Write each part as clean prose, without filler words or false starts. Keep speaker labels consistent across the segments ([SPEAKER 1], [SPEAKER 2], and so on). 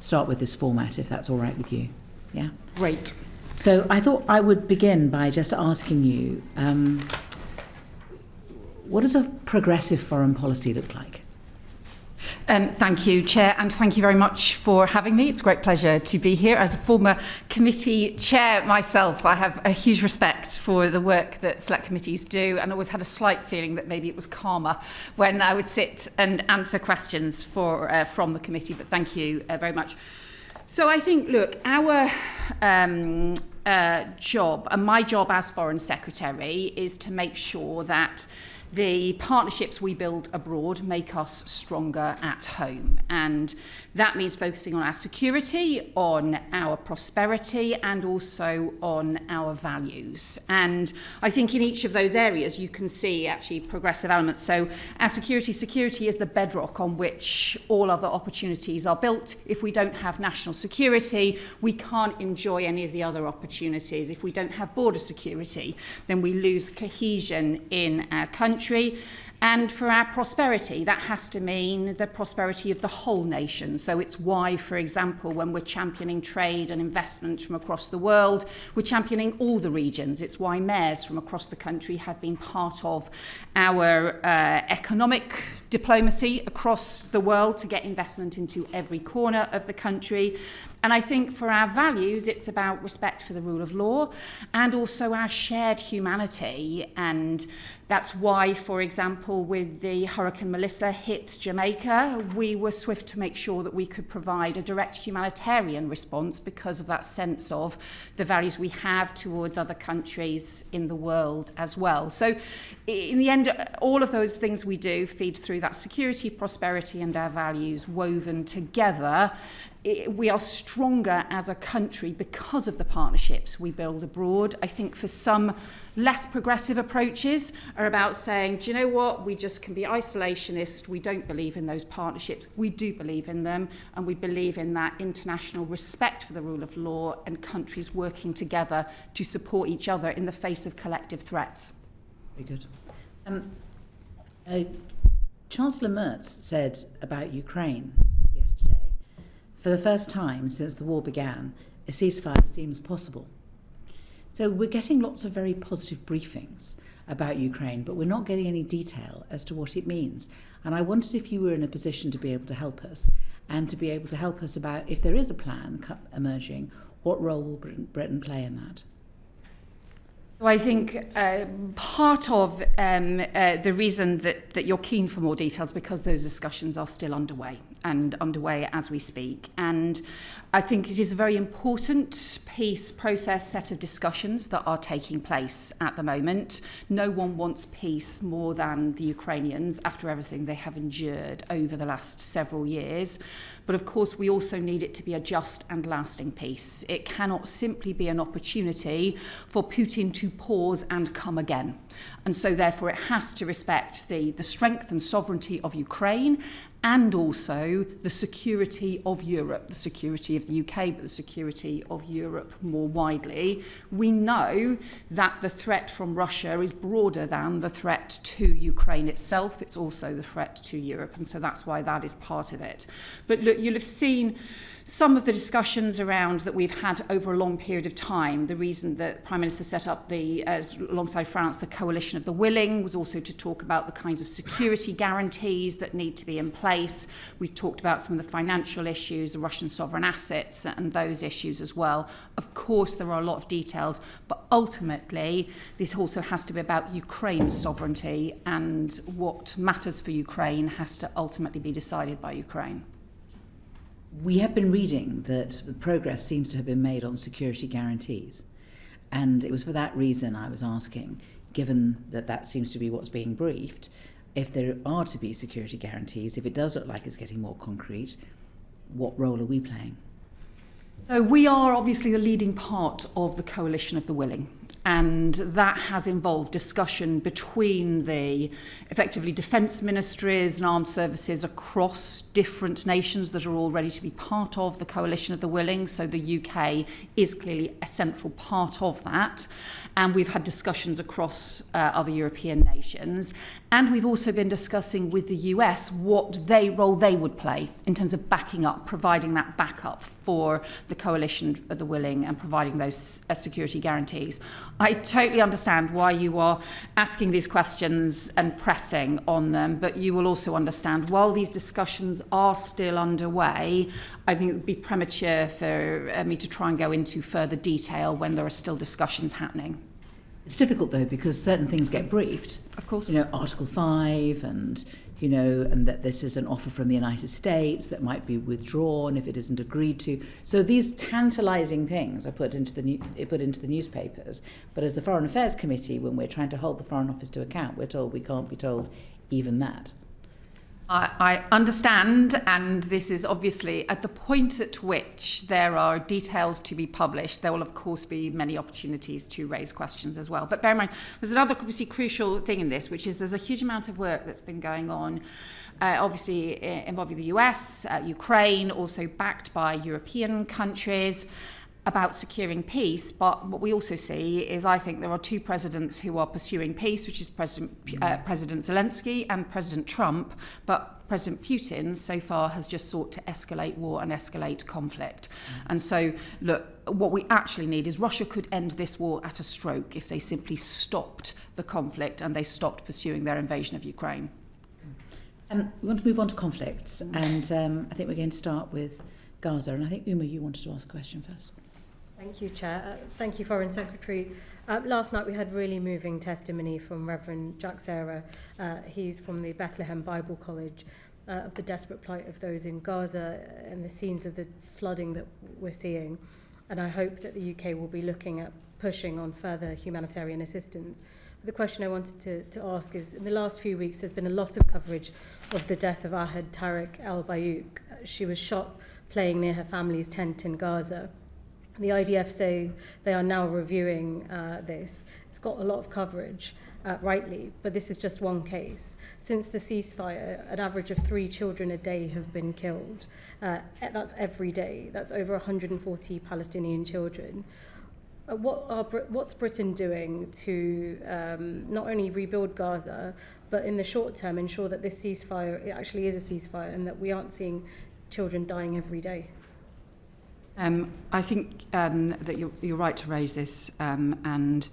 [SPEAKER 1] start with this format, if that's all right with you. Yeah?
[SPEAKER 2] Great.
[SPEAKER 1] So I thought I would begin by just asking you, what does a progressive foreign policy look like?
[SPEAKER 2] Thank you, Chair, and thank you very much for having me. It's a great pleasure to be here. As a former committee chair myself, I have a huge respect for the work that select committees do, and always had a slight feeling that maybe it was calmer when I would sit and answer questions from the committee, but thank you very much. So I think, look, our job, and my job as Foreign Secretary, is to make sure that the partnerships we build abroad make us stronger at home. And that means focusing on our security, on our prosperity, and also on our values. And I think in each of those areas you can see actually progressive elements. So our security is the bedrock on which all other opportunities are built. If we don't have national security, we can't enjoy any of the other opportunities. If we don't have border security, then we lose cohesion in our country. And for our prosperity, that has to mean the prosperity of the whole nation. So it's why, for example, when we're championing trade and investment from across the world, we're championing all the regions. It's why mayors from across the country have been part of our economic diplomacy across the world to get investment into every corner of the country. And I think for our values, it's about respect for the rule of law and also our shared humanity. And that's why, for example, with the Hurricane Melissa hit Jamaica, we were swift to make sure that we could provide a direct humanitarian response because of that sense of the values we have towards other countries in the world as well. So in the end, all of those things we do feed through that security, prosperity, and our values woven together. We are stronger as a country because of the partnerships we build abroad. I think for some less progressive approaches are about saying, do you know what, we just can be isolationist, we don't believe in those partnerships. We do believe in them, and we believe in that international respect for the rule of law and countries working together to support each other in the face of collective threats.
[SPEAKER 1] Very good. Chancellor Merz said about Ukraine yesterday, for the first time since the war began, a ceasefire seems possible. So we're getting lots of very positive briefings about Ukraine, but we're not getting any detail as to what it means. And I wondered if you were in a position to be able to help us, and to be able to help us about, if there is a plan emerging, what role will Britain play in that?
[SPEAKER 2] So I think part of the reason that you're keen for more details because those discussions are still underway as we speak. And I think it is a very important process set of discussions that are taking place at the moment. No one wants peace more than the Ukrainians after everything they have endured over the last several years. But of course, we also need it to be a just and lasting peace. It cannot simply be an opportunity for Putin to pause and come again. And so therefore it has to respect the strength and sovereignty of Ukraine and also the security of Europe, the security of the UK, but the security of Europe more widely. We know that the threat from Russia is broader than the threat to Ukraine itself. It's also the threat to Europe, and so that's why that is part of it. But look, you'll have seen some of the discussions around that we've had over a long period of time. The reason that the Prime Minister set up alongside France, the coalition of the willing was also to talk about the kinds of security guarantees that need to be in place. We talked about some of the financial issues, the Russian sovereign assets and those issues as well. Of course, there are a lot of details, but ultimately, this also has to be about Ukraine's sovereignty, and what matters for Ukraine has to ultimately be decided by Ukraine.
[SPEAKER 1] We have been reading that progress seems to have been made on security guarantees. And it was for that reason I was asking, given that that seems to be what's being briefed, if there are to be security guarantees, if it does look like it's getting more concrete, what role are we playing?
[SPEAKER 2] So we are obviously the leading part of the coalition of the willing. And that has involved discussion between the effectively defence ministries and armed services across different nations that are all ready to be part of the coalition of the willing. So the UK is clearly a central part of that. And we've had discussions across other European nations. And we've also been discussing with the US what role they would play in terms of backing up, providing that backup for the coalition of the willing and providing those security guarantees. I totally understand why you are asking these questions and pressing on them, but you will also understand while these discussions are still underway, I think it would be premature for me to try and go into further detail when there are still discussions happening.
[SPEAKER 1] It's difficult though because certain things get briefed.
[SPEAKER 2] Of course.
[SPEAKER 1] You know, Article 5 and and that this is an offer from the United States that might be withdrawn if it isn't agreed to. So these tantalising things are put into the newspapers. But as the Foreign Affairs Committee, when we're trying to hold the Foreign Office to account, we're told we can't be told even that.
[SPEAKER 2] I understand, and this is obviously at the point at which there are details to be published, there will of course be many opportunities to raise questions as well. But bear in mind, there's another obviously crucial thing in this, which is there's a huge amount of work that's been going on, obviously involving the US, Ukraine, also backed by European countries, about securing peace. But what we also see is I think there are two presidents who are pursuing peace, which is President Zelensky and President Trump, but President Putin so far has just sought to escalate war and escalate conflict. And so, look, what we actually need is Russia could end this war at a stroke if they simply stopped the conflict and they stopped pursuing their invasion of Ukraine.
[SPEAKER 1] We want to move on to conflicts, and I think we're going to start with Gaza. And I think, Uma, you wanted to ask a question first.
[SPEAKER 3] Thank you, Chair. Thank you, Foreign Secretary. Last night we had really moving testimony from Reverend Jack Serra. He's from the Bethlehem Bible College, of the desperate plight of those in Gaza and the scenes of the flooding that we're seeing. And I hope that the UK will be looking at pushing on further humanitarian assistance. But the question I wanted to ask is, in the last few weeks there's been a lot of coverage of the death of Ahed Tariq al-Bayouk. She was shot playing near her family's tent in Gaza. The IDF say they are now reviewing this. It's got a lot of coverage, rightly, but this is just one case. Since the ceasefire, an average of 3 children a day have been killed. That's every day. That's over 140 Palestinian children. What's Britain doing to not only rebuild Gaza, but in the short term ensure that this ceasefire, it actually is a ceasefire, and that we aren't seeing children dying every day?
[SPEAKER 2] I think that you're right to raise this, and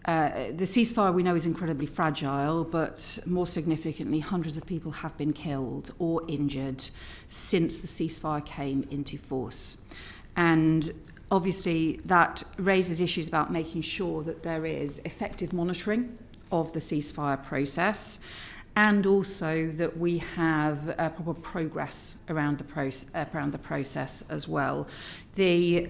[SPEAKER 2] the ceasefire we know is incredibly fragile, but more significantly, hundreds of people have been killed or injured since the ceasefire came into force. And obviously that raises issues about making sure that there is effective monitoring of the ceasefire process, and also that we have proper progress around the process as well. The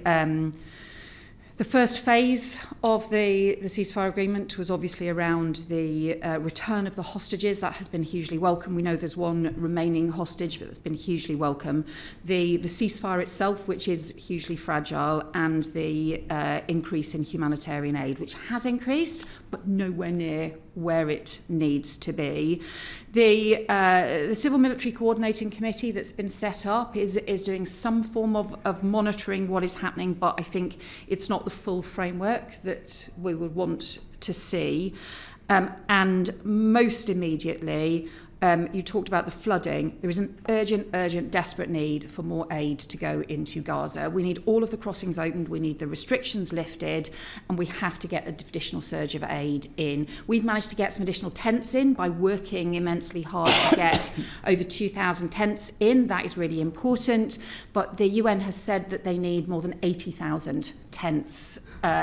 [SPEAKER 2] first phase of the ceasefire agreement was obviously around the return of the hostages. That has been hugely welcome. We know there's one remaining hostage, but that's been hugely welcome. The ceasefire itself, which is hugely fragile, and the increase in humanitarian aid, which has increased, but nowhere near where it needs to be. The Civil Military Coordinating Committee that's been set up is doing some form of monitoring what is happening, but I think it's not the full framework that we would want to see. And most immediately, you talked about the flooding. There is an urgent, desperate need for more aid to go into Gaza. We need all of the crossings opened, we need the restrictions lifted, and we have to get an additional surge of aid in. We've managed to get some additional tents in by working immensely hard to get over 2,000 tents in. That is really important. But the UN has said that they need more than 80,000 tents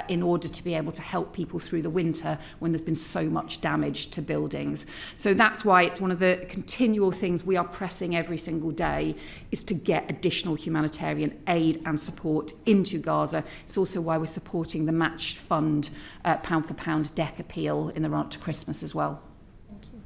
[SPEAKER 2] in order to be able to help people through the winter when there's been so much damage to buildings. So that's why it's one of the continual things we are pressing every single day, is to get additional humanitarian aid and support into Gaza. It's also why we're supporting the matched fund pound for pound deck appeal in the run up to Christmas as well.
[SPEAKER 3] Thank you.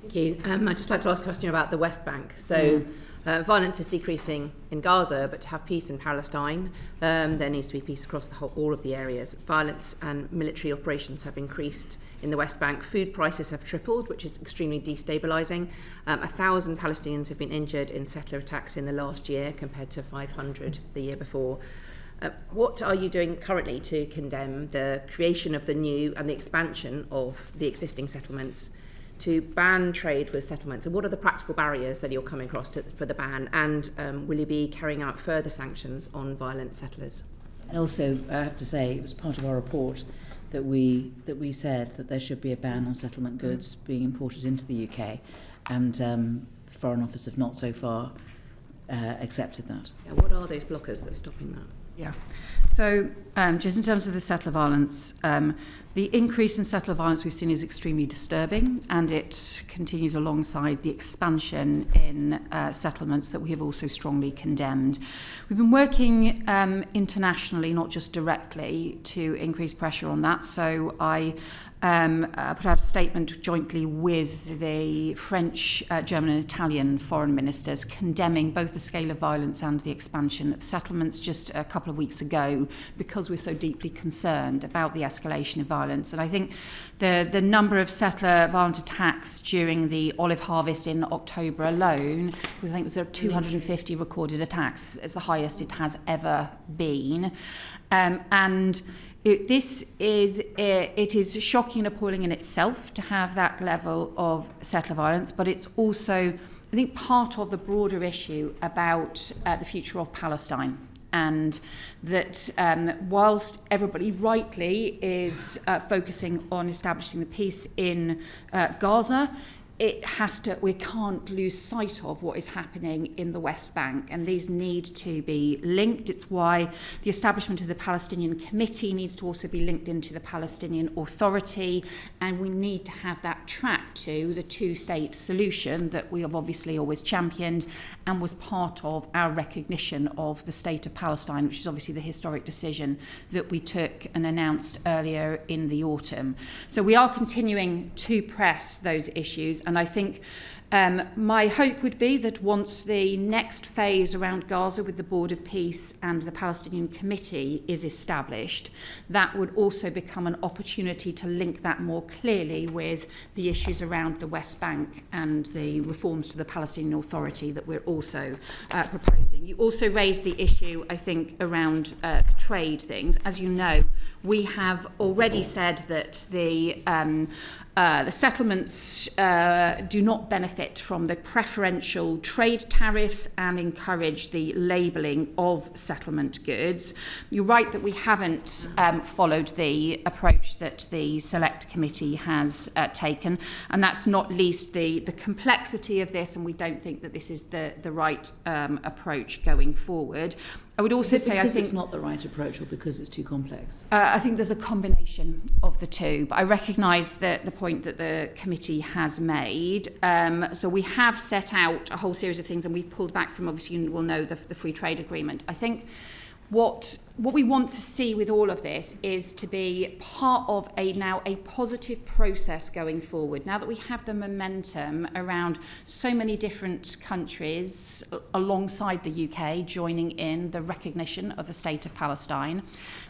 [SPEAKER 4] Thank you. I'd just like to ask a question about the West Bank. So violence is decreasing in Gaza, but to have peace in Palestine, there needs to be peace across all of the areas. Violence and military operations have increased in the West Bank. Food prices have tripled, which is extremely destabilising. 1,000 Palestinians have been injured in settler attacks in the last year, compared to 500 the year before. What are you doing currently to condemn the creation of the new and the expansion of the existing settlements? to ban trade with settlements? And what are the practical barriers that you're coming across for the ban? And will you be carrying out further sanctions on violent settlers?
[SPEAKER 1] And also, I have to say, it was part of our report that we said that there should be a ban on settlement goods being imported into the UK, and Foreign Office have not so far accepted that.
[SPEAKER 4] Yeah, what are those blockers that's stopping that?
[SPEAKER 2] Yeah. So just in terms of the settler violence, the increase in settler violence we've seen is extremely disturbing, and it continues alongside the expansion in settlements that we have also strongly condemned. We've been working internationally, not just directly, to increase pressure on that. So I put out a statement jointly with the French, German and Italian foreign ministers condemning both the scale of violence and the expansion of settlements just a couple of weeks ago, because we're so deeply concerned about the escalation of violence. And I think the number of settler violent attacks during the olive harvest in October alone, I think it was 250 recorded attacks. It's the highest it has ever been. And it is shocking and appalling in itself to have that level of settler violence, but it's also, I think, part of the broader issue about the future of Palestine. And that whilst everybody rightly is focusing on establishing the peace in Gaza, we can't lose sight of what is happening in the West Bank, and these need to be linked. It's why the establishment of the Palestinian Committee needs to also be linked into the Palestinian Authority, and we need to have that track to the two-state solution that we have obviously always championed and was part of our recognition of the state of Palestine, which is obviously the historic decision that we took and announced earlier in the autumn. So we are continuing to press those issues. And I think my hope would be that once the next phase around Gaza with the Board of Peace and the Palestinian Committee is established, that would also become an opportunity to link that more clearly with the issues around the West Bank and the reforms to the Palestinian Authority that we're also proposing. You also raised the issue, I think, around trade things. As you know, we have already said that the settlements do not benefit from the preferential trade tariffs and encourage the labelling of settlement goods. You're right that we haven't followed the approach that the Select Committee has taken, and that's not least the complexity of this, and we don't think that this is the right approach going forward. I would also say I think
[SPEAKER 1] it's not the right approach, or because it's too complex.
[SPEAKER 2] I think there's a combination of the two, but I recognise the point that the committee has made. So we have set out a whole series of things, and we've pulled back from, obviously you will know, the free trade agreement. I think what we want to see with all of this is to be part of now a positive process going forward. Now that we have the momentum around so many different countries alongside the UK joining in the recognition of the state of Palestine,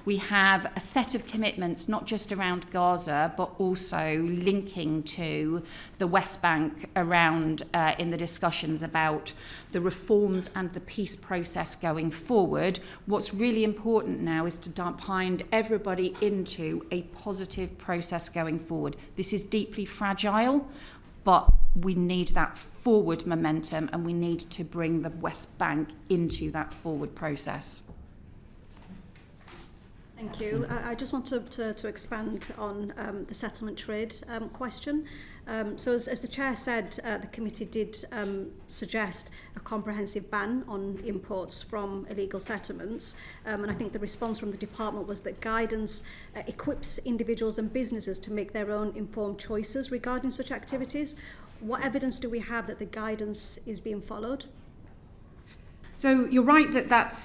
[SPEAKER 2] we have a set of commitments not just around Gaza but also linking to the West Bank around in the discussions about the reforms and the peace process going forward. What's really important now is to bind everybody into a positive process going forward. This is deeply fragile, but we need that forward momentum, and we need to bring the West Bank into that forward process.
[SPEAKER 5] Thank you. I just want to expand on the settlement trade question. So as the Chair said, the committee did suggest a comprehensive ban on imports from illegal settlements. And I think the response from the department was that guidance equips individuals and businesses to make their own informed choices regarding such activities. What evidence do we have that the guidance is being followed?
[SPEAKER 2] So you're right that that's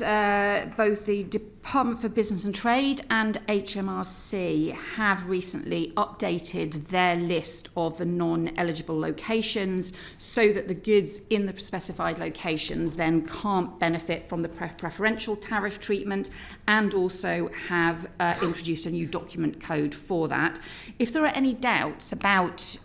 [SPEAKER 2] both the Department for Business and Trade and HMRC have recently updated their list of the non-eligible locations so that the goods in the specified locations then can't benefit from the preferential tariff treatment, and also have introduced a new document code for that. If there are any doubts about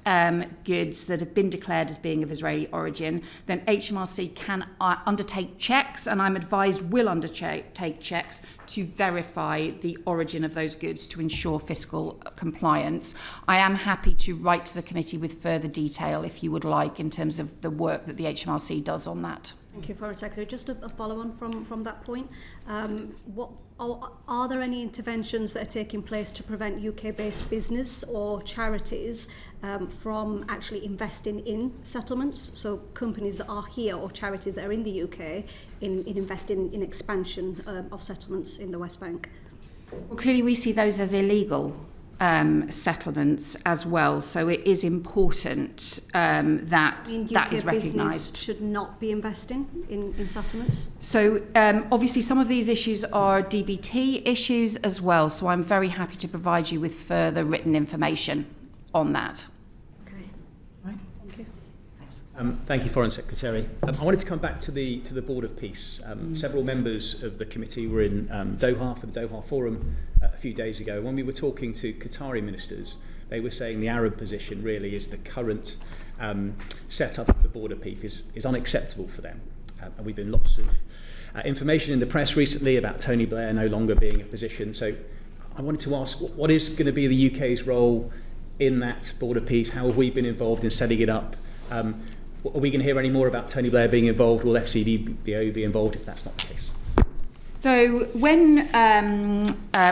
[SPEAKER 2] goods that have been declared as being of Israeli origin, then HMRC can undertake checks, and I'm advised will undertake checks to verify the origin of those goods to ensure fiscal compliance. I am happy to write to the committee with further detail if you would like in terms of the work that the HMRC does on that.
[SPEAKER 5] Thank you, Foreign Secretary. Just a follow-on from that point. Are there any interventions that are taking place to prevent UK-based business or charities from actually investing in settlements? So companies that are here or charities that are in the UK in investing in expansion of settlements in the West Bank?
[SPEAKER 2] Well, clearly we see those as illegal settlements as well. So it is important that that is recognised.
[SPEAKER 5] Should not be investing in settlements.
[SPEAKER 2] So obviously some of these issues are DBT issues as well. So I'm very happy to provide you with further written information on that.
[SPEAKER 5] Okay.
[SPEAKER 1] Right.
[SPEAKER 5] Thank you.
[SPEAKER 1] Thanks.
[SPEAKER 6] Thank you, Foreign Secretary. I wanted to come back to the Board of Peace. Several members of the committee were in Doha for the Doha Forum a few days ago. When we were talking to Qatari ministers, they were saying the Arab position really is the current setup of the Board of Peace is unacceptable for them. And we've been lots of information in the press recently about Tony Blair no longer being a position. So I wanted to ask, what is going to be the UK's role in that Board of Peace? How have we been involved in setting it up? Are we going to hear any more about Tony Blair being involved? Will FCDBO be involved if that's not the case?
[SPEAKER 2] So when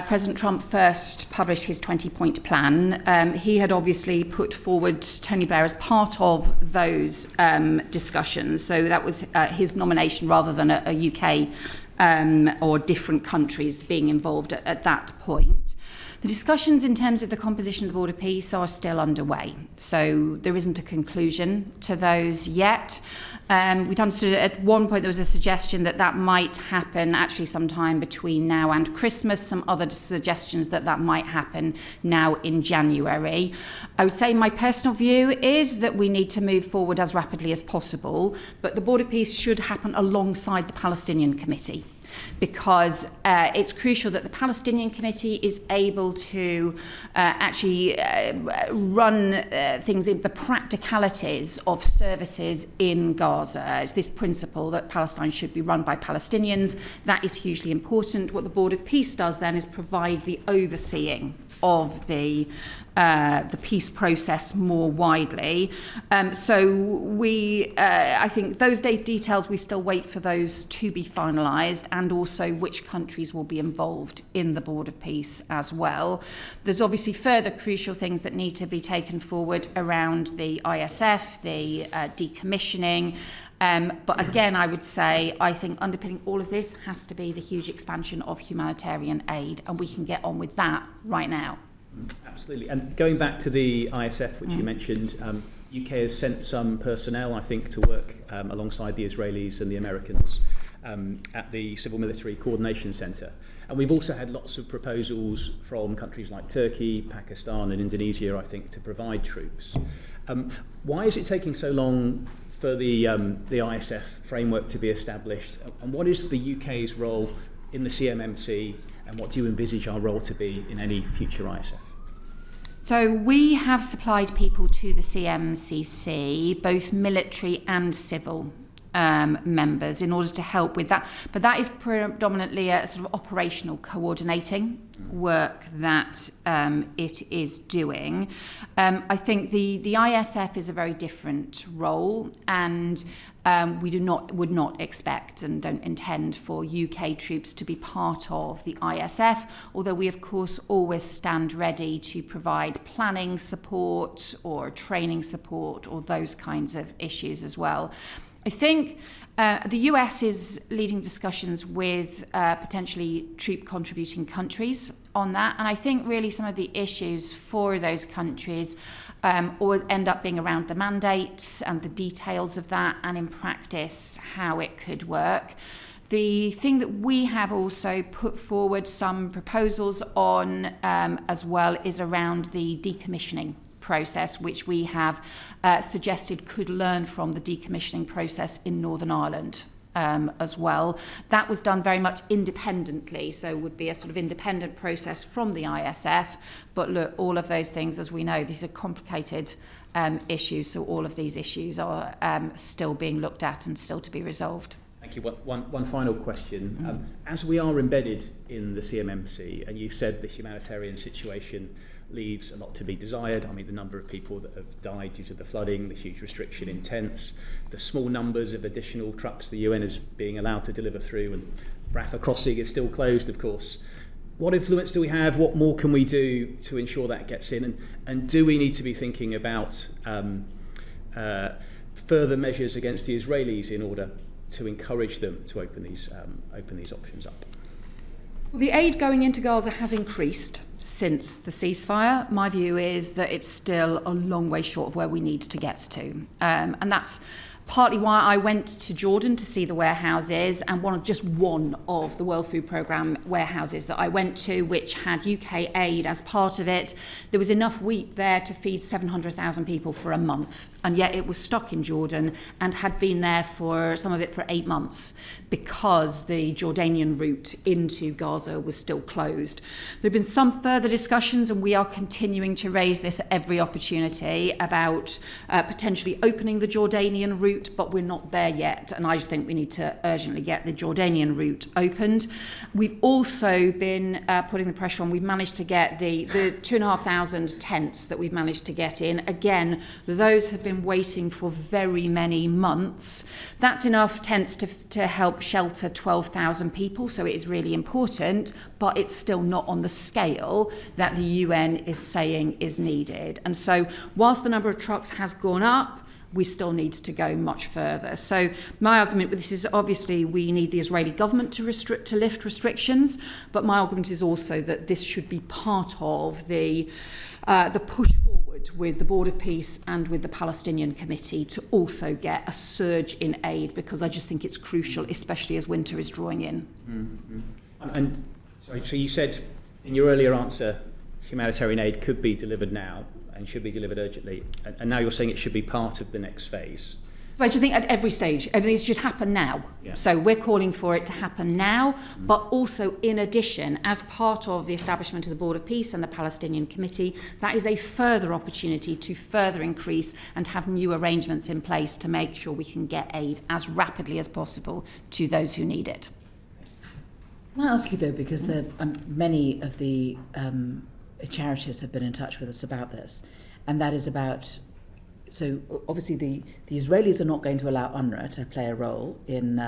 [SPEAKER 2] President Trump first published his 20-point plan, he had obviously put forward Tony Blair as part of those discussions. So that was his nomination rather than a UK or different countries being involved at that point. The discussions in terms of the composition of the Board of Peace are still underway. So there isn't a conclusion to those yet. We'd understood at one point there was a suggestion that that might happen actually sometime between now and Christmas. Some other suggestions that that might happen now in January. I would say my personal view is that we need to move forward as rapidly as possible, but the Board of Peace should happen alongside the Palestinian Committee, because it's crucial that the Palestinian Committee is able to actually run things in the practicalities of services in Gaza. It's this principle that Palestine should be run by Palestinians. That is hugely important. What the Board of Peace does then is provide the overseeing of the peace process more widely. So we, I think those details, we still wait for those to be finalised, and also which countries will be involved in the Board of Peace as well. There's obviously further crucial things that need to be taken forward around the ISF, the decommissioning. But again, I would say, I think underpinning all of this has to be the huge expansion of humanitarian aid, and we can get on with that right now.
[SPEAKER 6] Absolutely. And going back to the ISF, which you mentioned, UK has sent some personnel, I think, to work alongside the Israelis and the Americans at the Civil Military Coordination Centre. And we've also had lots of proposals from countries like Turkey, Pakistan and Indonesia, I think, to provide troops. Why is it taking so long for the ISF framework to be established? And what is the UK's role in the CMMC, and what do you envisage our role to be in any future ISF?
[SPEAKER 2] So we have supplied people to the CMCC, both military and civil members, in order to help with that. But that is predominantly a sort of operational coordinating work that it is doing. I think the ISF is a very different role, and we would not expect and don't intend for UK troops to be part of the ISF, although we of course always stand ready to provide planning support or training support or those kinds of issues as well. I think the US is leading discussions with potentially troop contributing countries on that, and I think really some of the issues for those countries or end up being around the mandate and the details of that, and in practice how it could work. The thing that we have also put forward some proposals on as well is around the decommissioning process, which we have suggested could learn from the decommissioning process in Northern Ireland as well. That was done very much independently, so would be a sort of independent process from the ISF. But look, all of those things, as we know, these are complicated issues, so all of these issues are still being looked at and still to be resolved.
[SPEAKER 6] Thank you. One final question. As we are embedded in the CMMC, and you've said the humanitarian situation leaves a lot to be desired. I mean, the number of people that have died due to the flooding, the huge restriction in tents, the small numbers of additional trucks the UN is being allowed to deliver through, and Rafah crossing is still closed, of course. What influence do we have? What more can we do to ensure that gets in? And do we need to be thinking about further measures against the Israelis in order to encourage them to open these options up?
[SPEAKER 2] Well, the aid going into Gaza has increased since the ceasefire. My view is that it's still a long way short of where we need to get to. And that's partly why I went to Jordan to see the warehouses, and just one of the World Food Programme warehouses that I went to, which had UK aid as part of it. There was enough wheat there to feed 700,000 people for a month, and yet it was stuck in Jordan and had been there for some of it for 8 months because the Jordanian route into Gaza was still closed. There have been some further discussions, and we are continuing to raise this at every opportunity about potentially opening the Jordanian route, but we're not there yet, and I just think we need to urgently get the Jordanian route opened. We've also been putting the pressure on. We've managed to get the 2,500 tents that we've managed to get in. Again, those have been waiting for very many months. That's enough tents to help shelter 12,000 people, so it is really important, but it's still not on the scale that the UN is saying is needed. And so whilst the number of trucks has gone up, we still need to go much further. So my argument with this is obviously we need the Israeli government to lift restrictions, but my argument is also that this should be part of the push forward with the Board of Peace and with the Palestinian Committee to also get a surge in aid, because I just think it's crucial, especially as winter is drawing in.
[SPEAKER 6] Mm-hmm. And sorry, so you said in your earlier answer humanitarian aid could be delivered now and should be delivered urgently, and now you're saying it should be part of the next phase.
[SPEAKER 2] Right, I think at every stage, everything should happen now. Yeah. So we're calling for it to happen now, but also in addition, as part of the establishment of the Board of Peace and the Palestinian Committee, that is a further opportunity to further increase and have new arrangements in place to make sure we can get aid as rapidly as possible to those who need it.
[SPEAKER 1] Can I ask you though, because many of the charities have been in touch with us about this, and that is about, so obviously the Israelis are not going to allow UNRWA to play a role in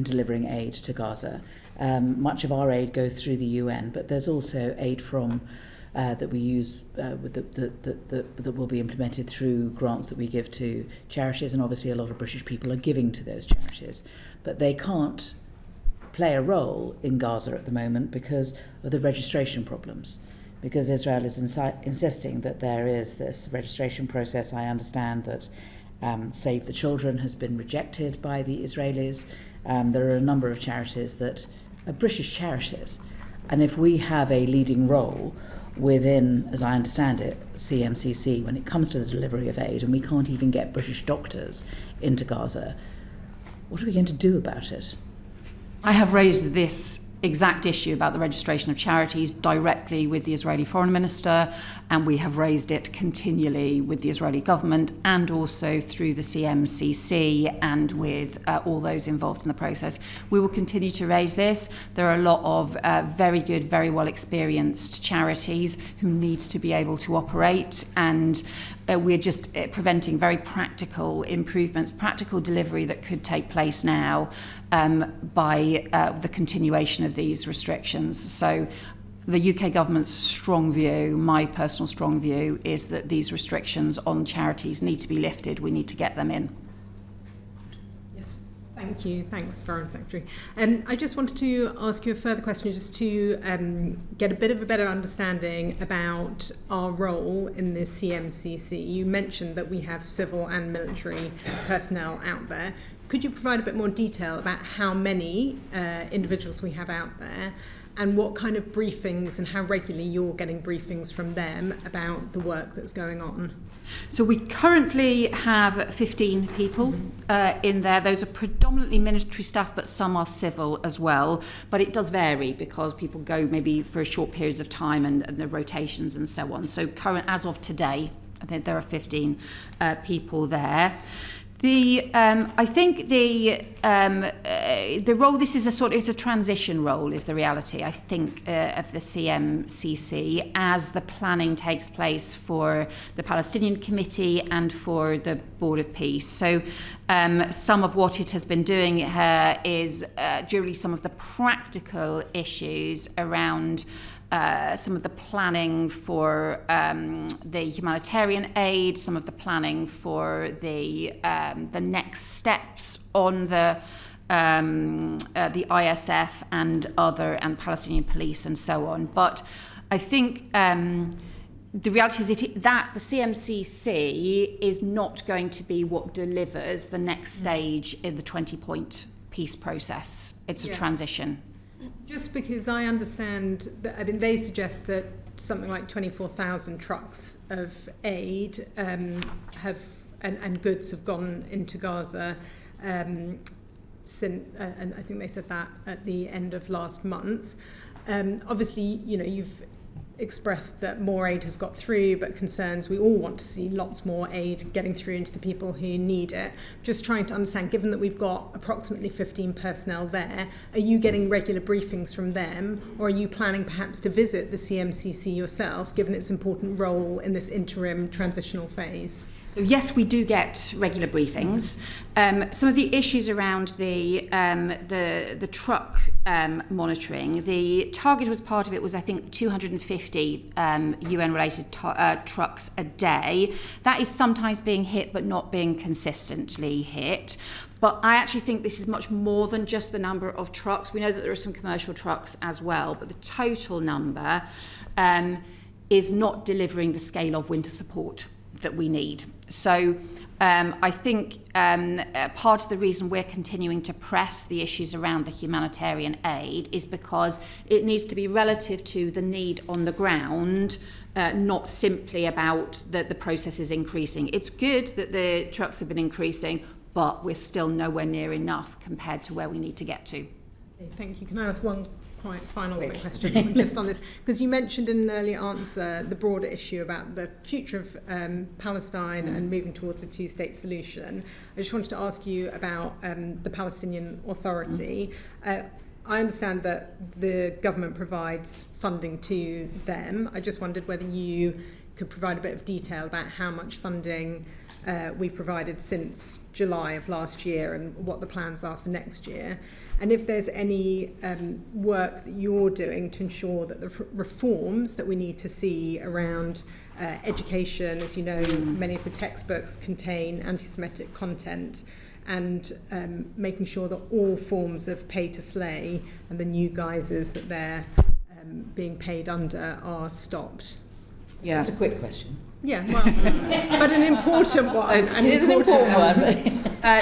[SPEAKER 1] delivering aid to Gaza. Much of our aid goes through the UN, but there's also aid from that we use that will be implemented through grants that we give to charities, and obviously a lot of British people are giving to those charities, but they can't play a role in Gaza at the moment because of the registration problems. Because Israel is insisting that there is this registration process. I understand that Save the Children has been rejected by the Israelis. There are a number of charities that are British charities. And if we have a leading role within, as I understand it, CMCC, when it comes to the delivery of aid, and we can't even get British doctors into Gaza, what are we going to do about it?
[SPEAKER 2] I have raised this exact issue about the registration of charities directly with the Israeli Foreign Minister, and we have raised it continually with the Israeli government and also through the CMCC and with all those involved in the process. We will continue to raise this. There are a lot of very good, very well experienced charities who need to be able to operate, and we're just preventing very practical improvements, practical delivery that could take place now by the continuation of these restrictions. So the UK government's strong view, my personal strong view, is that these restrictions on charities need to be lifted. We need to get them in.
[SPEAKER 7] Yes, thank you. Thanks, Foreign Secretary. I just wanted to ask you a further question just to get a bit of a better understanding about our role in this CMCC. You mentioned that we have civil and military personnel out there. Could you provide a bit more detail about how many individuals we have out there and what kind of briefings and how regularly you're getting briefings from them about the work that's going on?
[SPEAKER 2] So we currently have 15 people in there. Those are predominantly military staff, but some are civil as well. But it does vary because people go maybe for short periods of time and the rotations and so on. So current, as of today, I think there are 15 people there. I think the role, this is it's a transition role, is the reality, I think, of the CMCC as the planning takes place for the Palestinian Committee and for the Board of Peace. So some of what it has been doing is during some of the practical issues around some of the planning for the humanitarian aid, some of the planning for the next steps on the ISF and Palestinian police and so on. But I think the reality is that the CMCC is not going to be what delivers the next stage in the 20-point peace process. It's a transition.
[SPEAKER 7] Just because I understand that, I mean, they suggest that something like 24,000 trucks of aid and goods have gone into Gaza since, and I think they said that at the end of last month. Obviously, you've expressed that more aid has got through, but concerns we all want to see lots more aid getting through into the people who need it. Just trying to understand, given that we've got approximately 15 personnel there, are you getting regular briefings from them, or are you planning perhaps to visit the CMCC yourself, given its important role in this interim transitional phase?
[SPEAKER 2] So yes, we do get regular briefings. Some of the issues around the truck monitoring, the target was part of it was, I think, 250 UN-related trucks a day. That is sometimes being hit, but not being consistently hit. But I actually think this is much more than just the number of trucks. We know that there are some commercial trucks as well, but the total number is not delivering the scale of winter support that we need. So I think part of the reason we're continuing to press the issues around the humanitarian aid is because it needs to be relative to the need on the ground, not simply about that the process is increasing. It's good that the trucks have been increasing, but we're still nowhere near enough compared to where we need to get to.
[SPEAKER 7] Okay, thank you. Can I ask one final quick question just on this, because you mentioned in an earlier answer the broader issue about the future of Palestine and moving towards a two-state solution. I just wanted to ask you about the Palestinian Authority. I understand that the government provides funding to them. I just wondered whether you could provide a bit of detail about how much funding we've provided since July of last year and what the plans are for next year. And if there's any work that you're doing to ensure that the reforms that we need to see around education, as you know, many of the textbooks contain anti-Semitic content, and making sure that all forms of pay to slay and the new guises that they're being paid under are stopped.
[SPEAKER 1] Yeah, that's a quick question.
[SPEAKER 7] Yeah, well, but an important one.
[SPEAKER 1] It is an important one.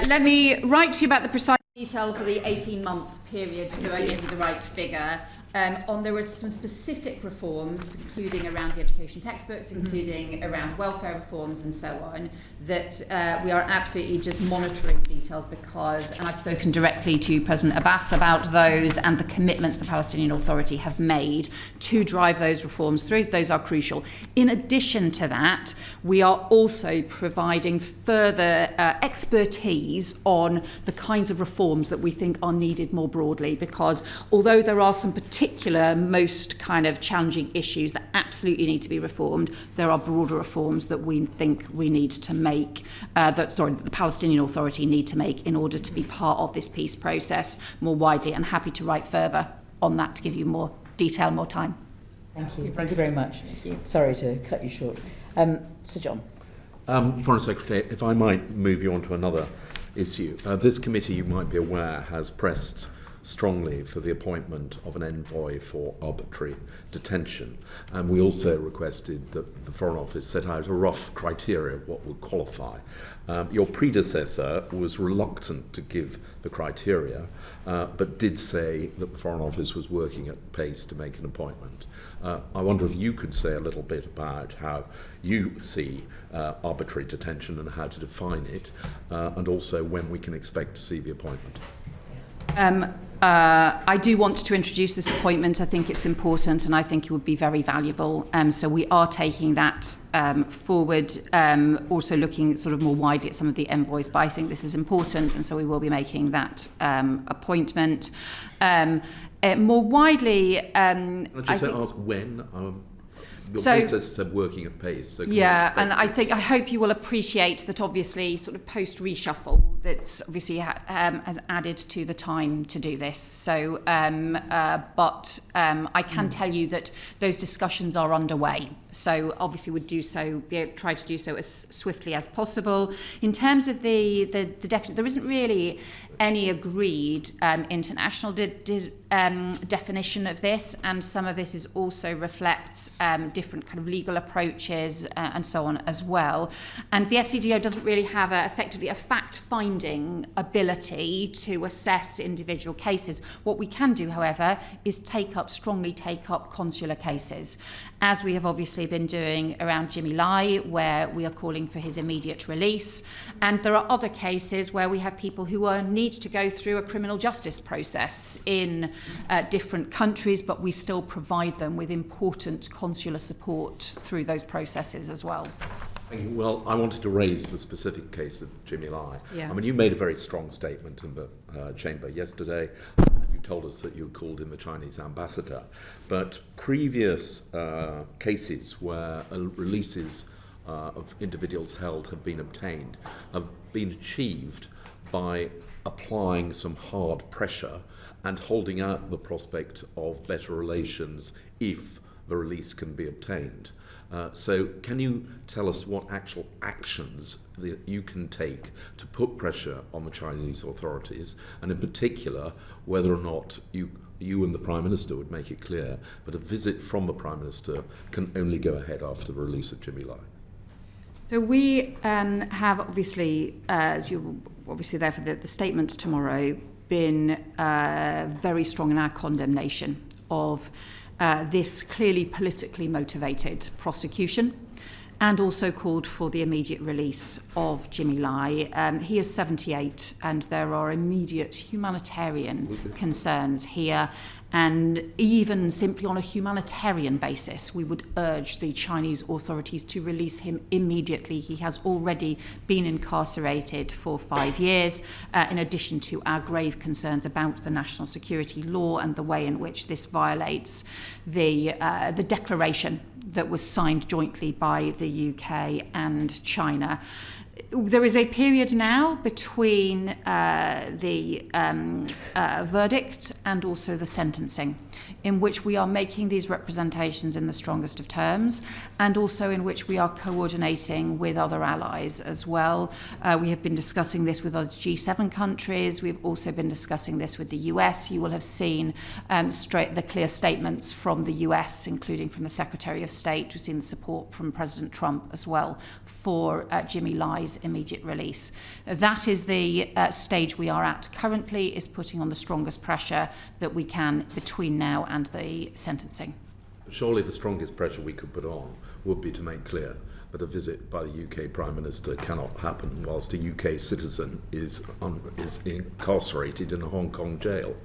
[SPEAKER 2] Let me write to you about the precise detail for the 18-month period, so I give you the right figure. There were some specific reforms, including around the education textbooks, including around welfare reforms and so on, that we are absolutely just monitoring details because, and I've spoken directly to President Abbas about those and the commitments the Palestinian Authority have made to drive those reforms through. Those are crucial. In addition to that, we are also providing further expertise on the kinds of reforms that we think are needed more broadly, because although there are some particular, most kind of challenging issues that absolutely need to be reformed, there are broader reforms that we think we need to make, that the Palestinian Authority need to make in order to be part of this peace process more widely. And happy to write further on that to give you more detail, more time.
[SPEAKER 1] Thank you. Thank you very much. Thank you. Sorry to cut you short. Sir John.
[SPEAKER 8] Foreign Secretary, if I might move you on to another issue. This committee, you might be aware, has pressed strongly for the appointment of an envoy for arbitrary detention. And we also requested that the Foreign Office set out a rough criteria of what would qualify. Your predecessor was reluctant to give the criteria, but did say that the Foreign Office was working at pace to make an appointment. I wonder if you could say a little bit about how you see arbitrary detention and how to define it, and also when we can expect to see the appointment.
[SPEAKER 2] I do want to introduce this appointment. I think it's important and I think it would be very valuable. So we are taking that forward, also looking sort of more widely at some of the envoys, but I think this is important, and so we will be making that appointment. More widely...
[SPEAKER 8] I'll just ask when... Your process said working at pace. So
[SPEAKER 2] and I hope you will appreciate that obviously sort of post-reshuffle that's obviously has added to the time to do this. So, but I can tell you that those discussions are underway. So obviously would try to do so as swiftly as possible. In terms of the there isn't really any agreed international definition of this, and some of this is also reflects different kind of legal approaches and so on as well. And the FCDO doesn't really have effectively a fact-finding ability to assess individual cases. What we can do, however, is strongly take up consular cases, as we have obviously been doing around Jimmy Lai, where we are calling for his immediate release. And there are other cases where we have people who need to go through a criminal justice process in different countries, but we still provide them with important consular support through those processes as well.
[SPEAKER 8] Thank you. Well, I wanted to raise the specific case of Jimmy Lai.
[SPEAKER 2] Yeah.
[SPEAKER 8] I mean, you made a very strong statement in the chamber yesterday. You told us that you had called in the Chinese ambassador. But previous cases where releases of individuals held have been obtained have been achieved by applying some hard pressure and holding out the prospect of better relations if the release can be obtained. So can you tell us what actual actions that you can take to put pressure on the Chinese authorities, and in particular whether or not you and the Prime Minister would make it clear that a visit from the Prime Minister can only go ahead after the release of Jimmy Lai?
[SPEAKER 2] So we have obviously, as you're obviously there for the statement tomorrow, been very strong in our condemnation of this clearly politically motivated prosecution, and also called for the immediate release of Jimmy Lai. He is 78, and there are immediate humanitarian concerns here. And even simply on a humanitarian basis, we would urge the Chinese authorities to release him immediately. He has already been incarcerated for 5 years, in addition to our grave concerns about the national security law and the way in which this violates the declaration that was signed jointly by the UK and China. There is a period now between the verdict and also the sentencing, in which we are making these representations in the strongest of terms, and also in which we are coordinating with other allies as well. We have been discussing this with other G7 countries. We've also been discussing this with the US. You will have seen the clear statements from the US, including from the Secretary of State. We've seen the support from President Trump as well for Jimmy Lai's immediate release. That is the stage we are at currently, is putting on the strongest pressure that we can between now and the sentencing.
[SPEAKER 8] Surely the strongest pressure we could put on would be to make clear that a visit by the UK Prime Minister cannot happen whilst a UK citizen is incarcerated in a Hong Kong jail.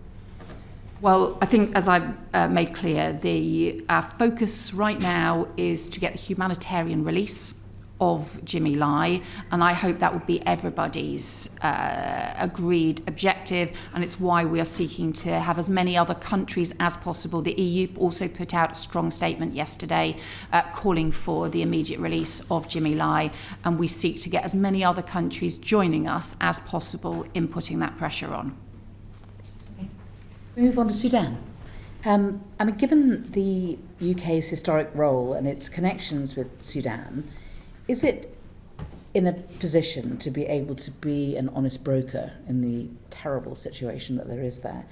[SPEAKER 2] Well, I think, as I've made clear, our focus right now is to get the humanitarian release of Jimmy Lai, and I hope that would be everybody's agreed objective, and it's why we are seeking to have as many other countries as possible. The EU also put out a strong statement yesterday calling for the immediate release of Jimmy Lai, and we seek to get as many other countries joining us as possible in putting that pressure on.
[SPEAKER 1] Okay. We move on to Sudan. I mean, given the UK's historic role and its connections with Sudan, is it in a position to be able to be an honest broker in the terrible situation that there is there?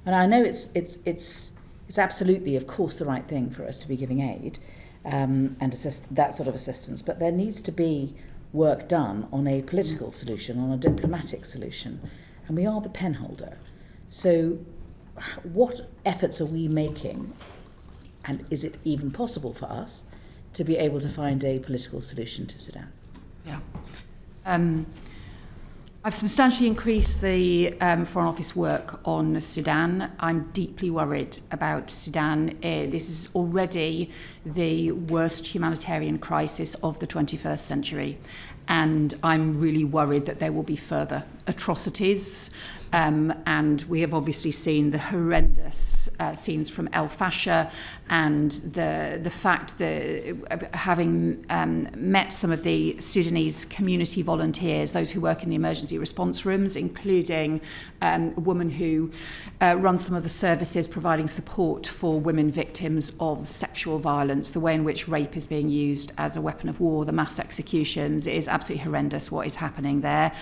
[SPEAKER 1] And I know it's absolutely, of course, the right thing for us to be giving aid and that sort of assistance, but there needs to be work done on a political solution, on a diplomatic solution, and we are the penholder. So what efforts are we making, and is it even possible for us to be able to find a political solution to Sudan?
[SPEAKER 2] Yeah. I've substantially increased the Foreign Office work on Sudan. I'm deeply worried about Sudan. This is already the worst humanitarian crisis of the 21st century. And I'm really worried that there will be further atrocities. And we have obviously seen the horrendous scenes from El Fasher, and the fact that having met some of the Sudanese community volunteers, those who work in the emergency response rooms, including a woman who runs some of the services providing support for women victims of sexual violence, the way in which rape is being used as a weapon of war, the mass executions, it is absolutely horrendous what is happening there.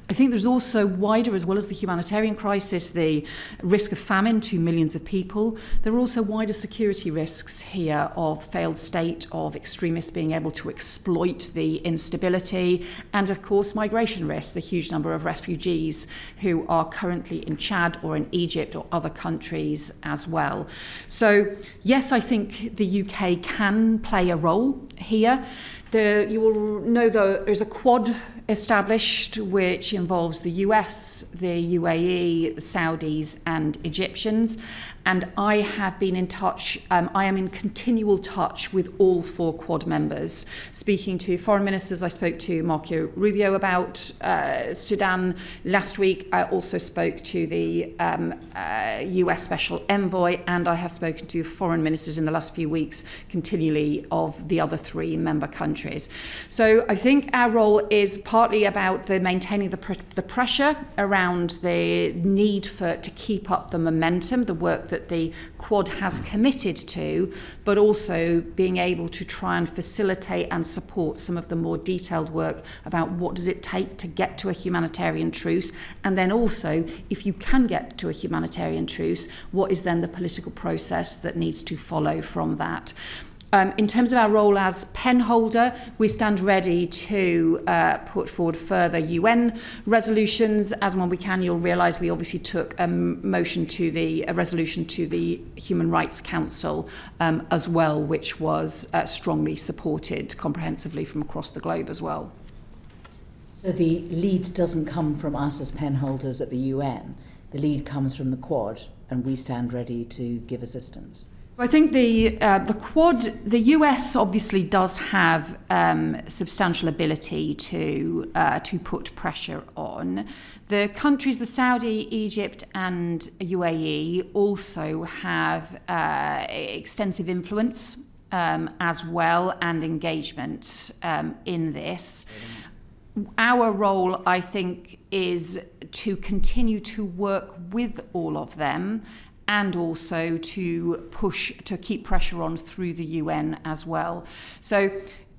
[SPEAKER 2] I think there's also wider, as well as the humanitarian crisis, the risk of famine to millions of people. There are also wider security risks here of failed state, of extremists being able to exploit the instability, and of course migration risks, the huge number of refugees who are currently in Chad or in Egypt or other countries as well. So yes, I think the UK can play a role here. You will know there is a Quad established which involves the US, the UAE, the Saudis and Egyptians. And I have been in touch, I am in continual touch with all 4 Quad members. Speaking to foreign ministers, I spoke to Marco Rubio about Sudan last week. I also spoke to the US Special Envoy, and I have spoken to foreign ministers in the last few weeks continually of the other 3 member countries. So I think our role is partly about maintaining the pressure around the need to keep up the momentum, the work that the Quad has committed to, but also being able to try and facilitate and support some of the more detailed work about what does it take to get to a humanitarian truce, and then also, if you can get to a humanitarian truce, what is then the political process that needs to follow from that. In terms of our role as pen holder, we stand ready to put forward further UN resolutions. As and when we can, you'll realise we obviously took a resolution to the Human Rights Council as well, which was strongly supported comprehensively from across the globe as well.
[SPEAKER 1] So the lead doesn't come from us as pen holders at the UN. The lead comes from the Quad, and we stand ready to give assistance.
[SPEAKER 2] I think the Quad, the US obviously does have substantial ability to put pressure on. The countries, the Saudi, Egypt and UAE also have extensive influence as well, and engagement in this. Our role, I think, is to continue to work with all of them, and also to keep pressure on through the UN as well. So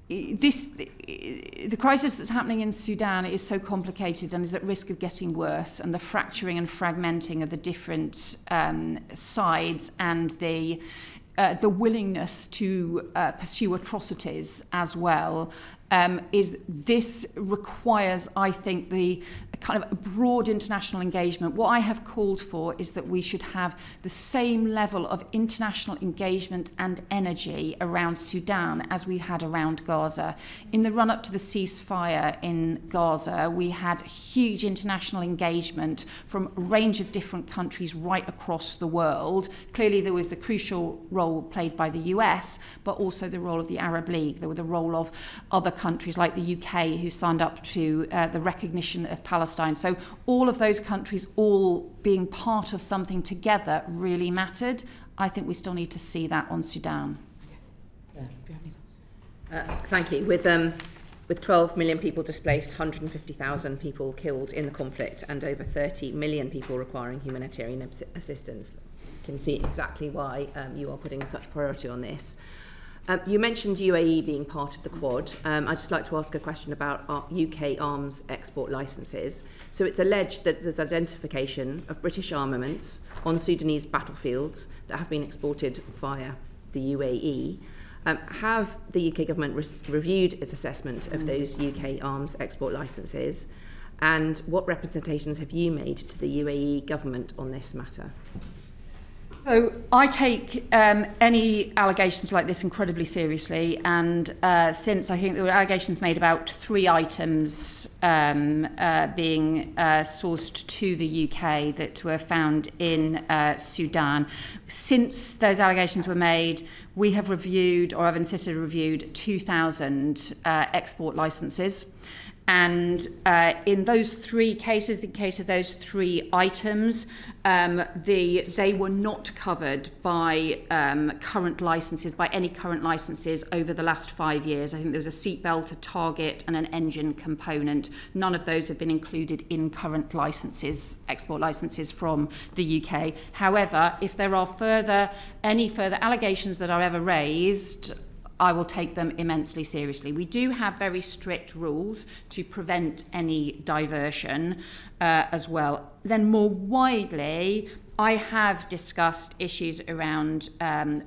[SPEAKER 2] the crisis that's happening in Sudan is so complicated and is at risk of getting worse, and the fracturing and fragmenting of the different sides, and the willingness to pursue atrocities as well. This requires, I think, the kind of broad international engagement. What I have called for is that we should have the same level of international engagement and energy around Sudan as we had around Gaza. In the run-up to the ceasefire in Gaza, we had huge international engagement from a range of different countries right across the world. Clearly, there was the crucial role played by the US, but also the role of the Arab League. There was the role of other countries like the UK, who signed up to the recognition of Palestine. So all of those countries all being part of something together really mattered. I think we still need to see that on Sudan.
[SPEAKER 4] Thank you. With 12 million people displaced, 150,000 people killed in the conflict, and over 30 million people requiring humanitarian assistance, you can see exactly why you are putting such priority on this. You mentioned UAE being part of the Quad. I'd just like to ask a question about UK arms export licences. So it's alleged that there's identification of British armaments on Sudanese battlefields that have been exported via the UAE. Have the UK government reviewed its assessment of those UK arms export licences? And what representations have you made to the UAE government on this matter?
[SPEAKER 2] So I take any allegations like this incredibly seriously, and since I think there were allegations made about 3 items being sourced to the UK that were found in Sudan, since those allegations were made, we have reviewed, or I've insisted reviewed, 2,000 export licences. And in those 3 cases, the case of those 3 items, they were not covered by current licences, by any current licences over the last 5 years. I think there was a seatbelt, a target, and an engine component. None of those have been included in current licences, export licences from the UK. However, if there are any further allegations that are ever raised, I will take them immensely seriously. We do have very strict rules to prevent any diversion as well. Then more widely, I have discussed issues around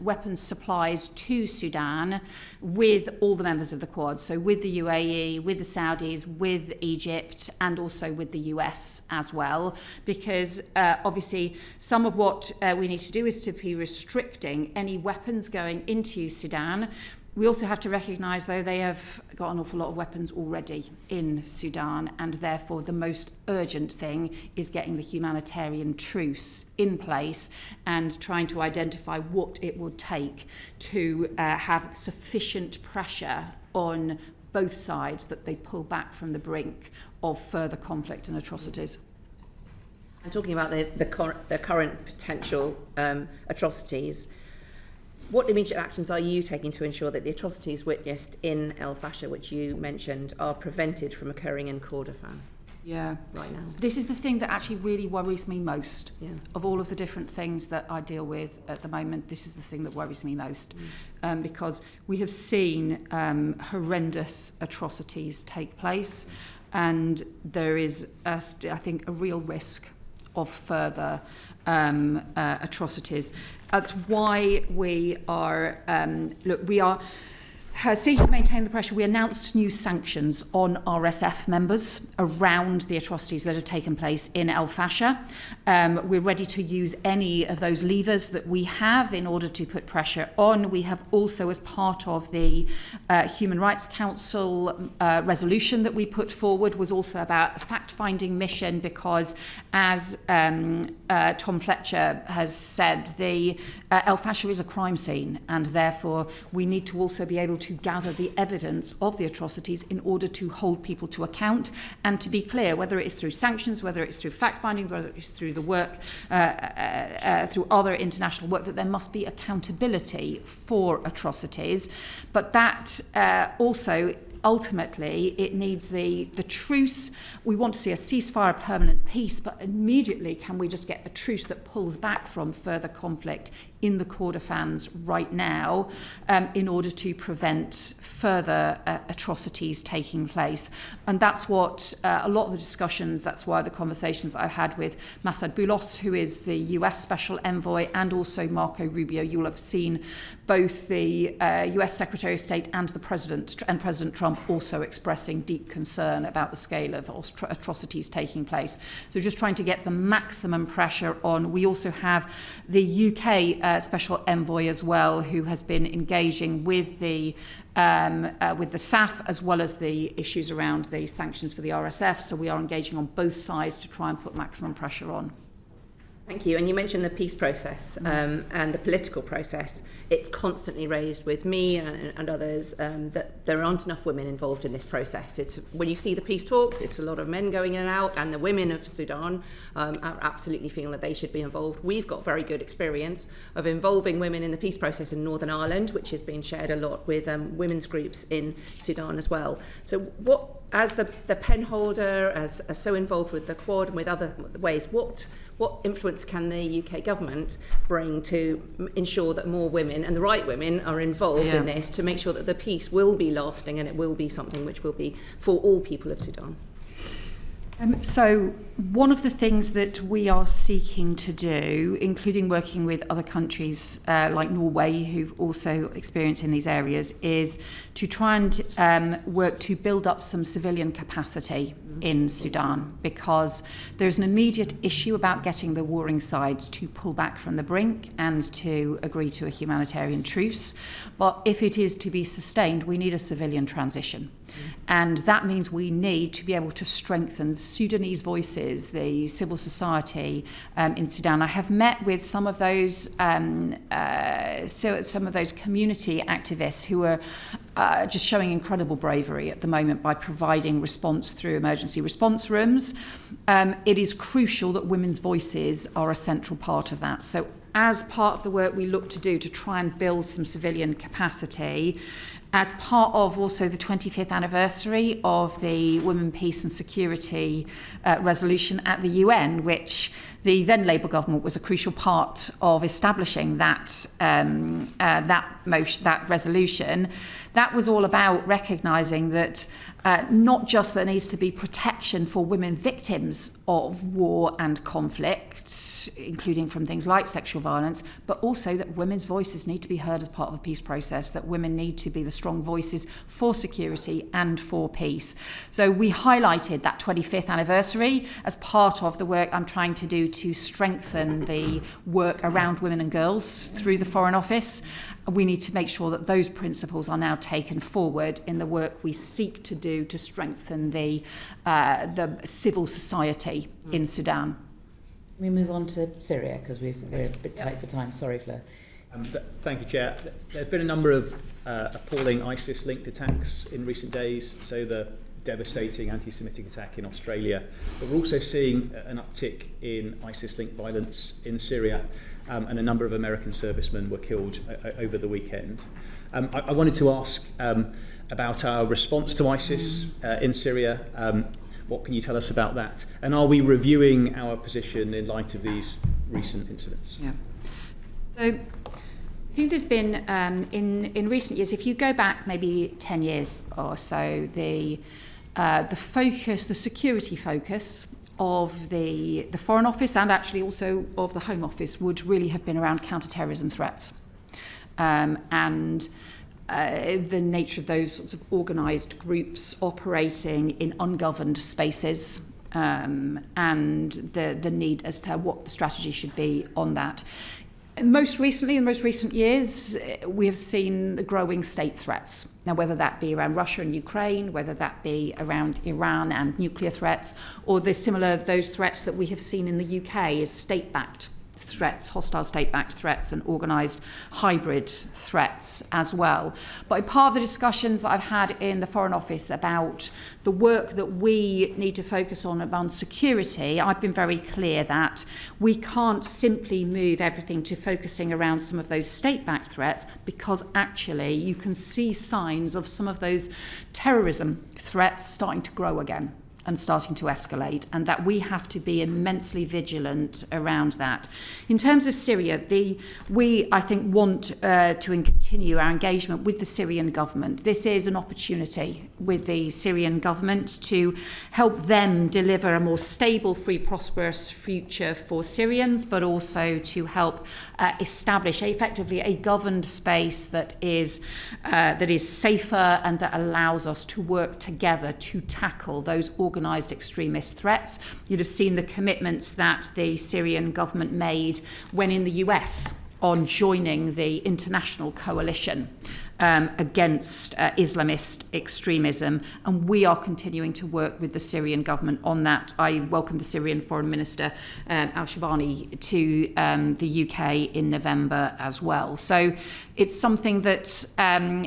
[SPEAKER 2] weapons supplies to Sudan with all the members of the Quad, so with the UAE, with the Saudis, with Egypt, and also with the US as well, because obviously some of what we need to do is to be restricting any weapons going into Sudan. We also have to recognise, though, they have got an awful lot of weapons already in Sudan, and therefore the most urgent thing is getting the humanitarian truce in place and trying to identify what it would take to have sufficient pressure on both sides that they pull back from the brink of further conflict and atrocities.
[SPEAKER 4] And talking about the current potential atrocities, what immediate actions are you taking to ensure that the atrocities witnessed in El Fasher, which you mentioned, are prevented from occurring in Kordofan?
[SPEAKER 2] Yeah,
[SPEAKER 4] right now.
[SPEAKER 2] This is the thing that actually really worries me most.
[SPEAKER 4] Yeah.
[SPEAKER 2] Of all of the different things that I deal with at the moment, this is the thing that worries me most. Because we have seen horrendous atrocities take place, and there is, I think, a real risk of further atrocities. That's why we are, we are seeking to maintain the pressure. We announced new sanctions on RSF members around the atrocities that have taken place in El Fasher. We're ready to use any of those levers that we have in order to put pressure on. We have also, as part of the Human Rights Council resolution that we put forward, was also about a fact-finding mission, because as Tom Fletcher has said, the El Fasher is a crime scene, and therefore we need to also be able to gather the evidence of the atrocities in order to hold people to account, and to be clear, whether it is through sanctions, whether it's through fact-finding, whether it's through the work, through other international work, that there must be accountability for atrocities. But that also, ultimately, it needs the truce. We want to see a ceasefire, a permanent peace, but immediately can we just get a truce that pulls back from further conflict in the Kordofans right now, in order to prevent further atrocities taking place. And that's what a lot of the discussions, that's why the conversations that I've had with Masad Boulos, who is the US Special Envoy, and also Marco Rubio. You'll have seen both the US Secretary of State and the President, and President Trump, also expressing deep concern about the scale of atrocities taking place. So just trying to get the maximum pressure on. We also have the UK Special Envoy as well, who has been engaging with the SAF, as well as the issues around the sanctions for the RSF. So we are engaging on both sides to try and put maximum pressure on.
[SPEAKER 4] Thank you. And you mentioned the peace process and the political process. It's constantly raised with me and others that there aren't enough women involved in this process. It's when you see the peace talks, it's a lot of men going in and out, and the women of Sudan are absolutely feeling that they should be involved. We've got very good experience of involving women in the peace process in Northern Ireland, which has been shared a lot with women's groups in Sudan as well. So what, as the pen holder, as so involved with the Quad and with other ways, what influence can the UK government bring to ensure that more women, and the right women, are involved in this, to make sure that the peace will be lasting and it will be something which will be for all people of Sudan?
[SPEAKER 2] So one of the things that we are seeking to do, including working with other countries like Norway, who've also experienced in these areas, is to try and work to build up some civilian capacity in Sudan, because there's an immediate issue about getting the warring sides to pull back from the brink and to agree to a humanitarian truce. But if it is to be sustained, we need a civilian transition. And that means we need to be able to strengthen Sudanese voices, the civil society in Sudan. I have met with some of those community activists who are just showing incredible bravery at the moment by providing response through emergency response rooms. It is crucial that women's voices are a central part of that. So as part of the work we look to do to try and build some civilian capacity, as part of also the 25th anniversary of the Women, Peace and Security resolution at the UN, which the then Labour government was a crucial part of establishing that resolution. That was all about recognising that not just there needs to be protection for women victims of war and conflict, including from things like sexual violence, but also that women's voices need to be heard as part of the peace process, that women need to be the strong voices for security and for peace. So we highlighted that 25th anniversary as part of the work I'm trying to do to strengthen the work around women and girls through the Foreign Office. We need to make sure that those principles are now taken forward in the work we seek to do to strengthen the civil society in Sudan.
[SPEAKER 1] We move on to Syria because we're a bit tight for time. Sorry, Fleur.
[SPEAKER 6] Thank you, Chair. There have been a number of appalling ISIS-linked attacks in recent days, so the devastating anti-Semitic attack in Australia. But we're also seeing an uptick in ISIS-linked violence in Syria, and a number of American servicemen were killed over the weekend. I wanted to ask about our response to ISIS in Syria. What can you tell us about that? And are we reviewing our position in light of these recent incidents?
[SPEAKER 2] Yeah. So I think there's been, in recent years, if you go back maybe 10 years or so, the focus, the security focus of the Foreign Office and actually also of the Home Office would really have been around counter-terrorism threats. And the nature of those sorts of organised groups operating in ungoverned spaces, and the need as to what the strategy should be on that. Most recently, in most recent years, we have seen the growing state threats. Now, whether that be around Russia and Ukraine, whether that be around Iran and nuclear threats, or those threats that we have seen in the UK as state-backed threats, hostile state-backed threats and organised hybrid threats as well. But part of the discussions that I've had in the Foreign Office about the work that we need to focus on around security, I've been very clear that we can't simply move everything to focusing around some of those state-backed threats, because actually you can see signs of some of those terrorism threats starting to grow again and starting to escalate, and that we have to be immensely vigilant around that. In terms of Syria, we, I think, want to continue our engagement with the Syrian government. This is an opportunity with the Syrian government to help them deliver a more stable, free, prosperous future for Syrians, but also to help establish effectively a governed space that is safer and that allows us to work together to tackle those organised extremist threats. You'd have seen the commitments that the Syrian government made when in the US on joining the international coalition against Islamist extremism, and we are continuing to work with the Syrian government on that. I welcomed the Syrian Foreign Minister Al-Shabani to the UK in November as well. So it's something that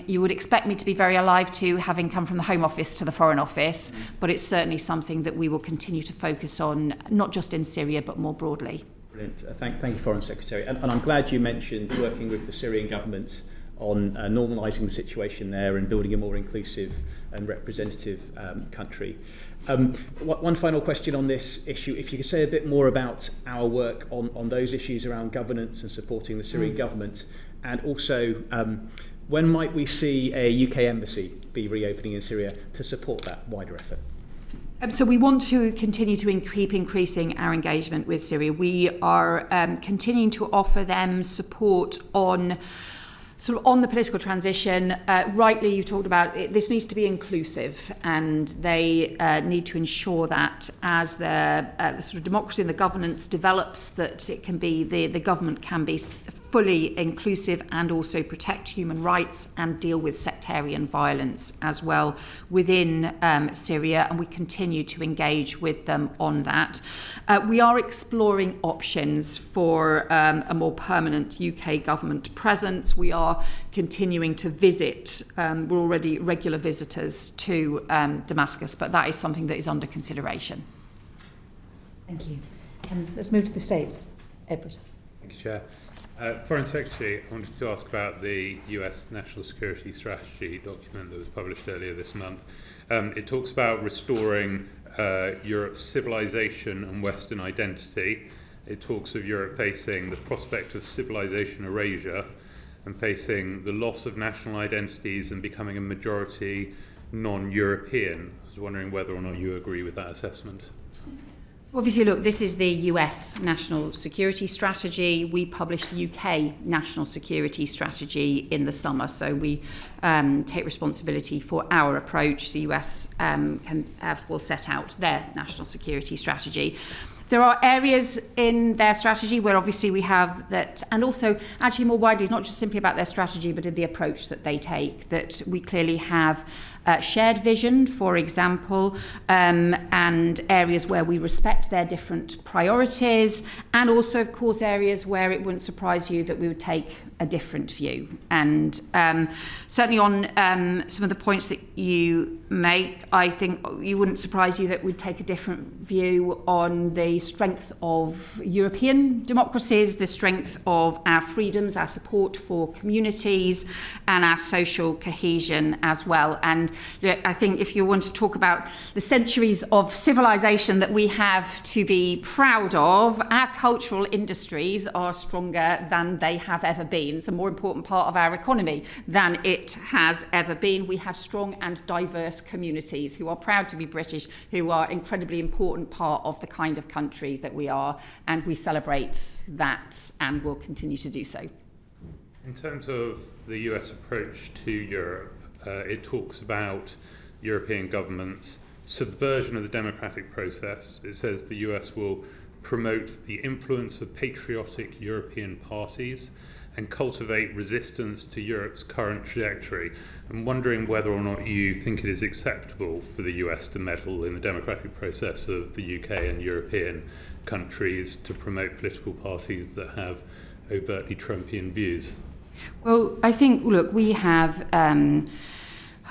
[SPEAKER 2] you would expect me to be very alive to, having come from the Home Office to the Foreign Office, but it's certainly something that we will continue to focus on, not just in Syria but more broadly.
[SPEAKER 6] Brilliant. Thank you, Foreign Secretary. And I'm glad you mentioned working with the Syrian government on normalising the situation there and building a more inclusive and representative country. One final question on this issue. If you could say a bit more about our work on those issues around governance and supporting the Syrian government, and also when might we see a UK embassy be reopening in Syria to support that wider effort?
[SPEAKER 2] So we want to continue to keep increasing our engagement with Syria. We are continuing to offer them support on sort of on the political transition, rightly you talked about this needs to be inclusive, and they need to ensure that as the sort of democracy and the governance develops, that it can be the government can be fully inclusive and also protect human rights and deal with sectarian violence as well within Syria, and we continue to engage with them on that. We are exploring options for a more permanent UK government presence. We are continuing to visit, we're already regular visitors to Damascus, but that is something that is under consideration.
[SPEAKER 1] Thank you. Let's move to the States. Edward.
[SPEAKER 9] Thank you, Chair. Foreign Secretary, I wanted to ask about the US National Security Strategy document that was published earlier this month. It talks about restoring Europe's civilization and Western identity. It talks of Europe facing the prospect of civilization erasure and facing the loss of national identities and becoming a majority non-European. I was wondering whether or not you agree with that assessment.
[SPEAKER 2] Obviously, look, this is the US National Security Strategy. We published the UK National Security Strategy in the summer, so we take responsibility for our approach. The US will set out their national security strategy. There are areas in their strategy where obviously we have that, and also actually more widely, not just simply about their strategy, but in the approach that they take, that we clearly have shared vision, for example, and areas where we respect their different priorities, and also, of course, areas where it wouldn't surprise you that we would take a different view. And certainly on some of the points that you make, I think it wouldn't surprise you that we'd take a different view on the strength of European democracies, the strength of our freedoms, our support for communities, and our social cohesion as well. And I think if you want to talk about the centuries of civilization that we have to be proud of, our cultural industries are stronger than they have ever been. It's a more important part of our economy than it has ever been. We have strong and diverse communities who are proud to be British, who are incredibly important part of the kind of country that we are, and we celebrate that and will continue to do so.
[SPEAKER 9] In terms of the US approach to Europe, it talks about European governments' subversion of the democratic process. It says the US will promote the influence of patriotic European parties and cultivate resistance to Europe's current trajectory. I'm wondering whether or not you think it is acceptable for the US to meddle in the democratic process of the UK and European countries, to promote political parties that have overtly Trumpian views.
[SPEAKER 2] Well, I think, look, we have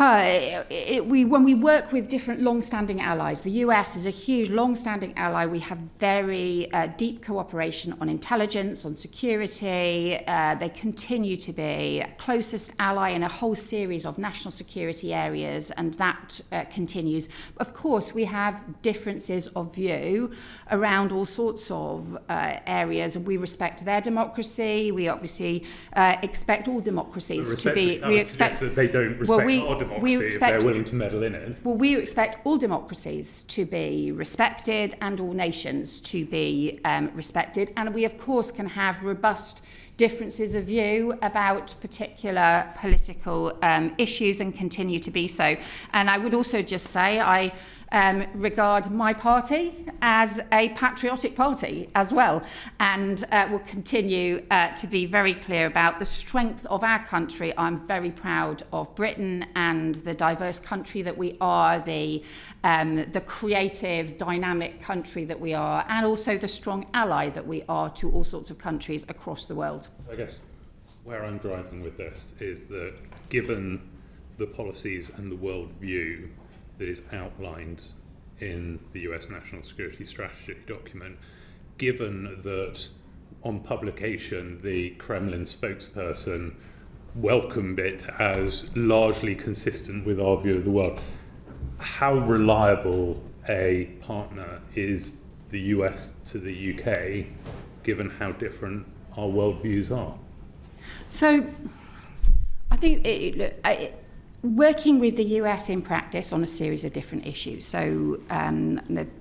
[SPEAKER 2] when we work with different long-standing allies, the US is a huge long-standing ally. We have very deep cooperation on intelligence, on security. They continue to be closest ally in a whole series of national security areas, and that continues. Of course, we have differences of view around all sorts of areas, and we respect their democracy. We obviously expect all democracies to be. We expect
[SPEAKER 9] that they don't respect our democracy if they're willing to meddle in it.
[SPEAKER 2] Well, we expect all democracies to be respected and all nations to be respected. And we, of course, can have robust differences of view about particular political issues and continue to be so. And I would also just say I regard my party as a patriotic party as well, and will continue to be very clear about the strength of our country. I'm very proud of Britain and the diverse country that we are, the creative, dynamic country that we are, and also the strong ally that we are to all sorts of countries across the world.
[SPEAKER 9] So I guess where I'm driving with this is that given the policies and the worldview that is outlined in the US National Security Strategy document, given that on publication the Kremlin spokesperson welcomed it as largely consistent with our view of the world, how reliable a partner is the US to the UK, given how different our worldviews are?
[SPEAKER 2] So I think working with the US in practice on a series of different issues. So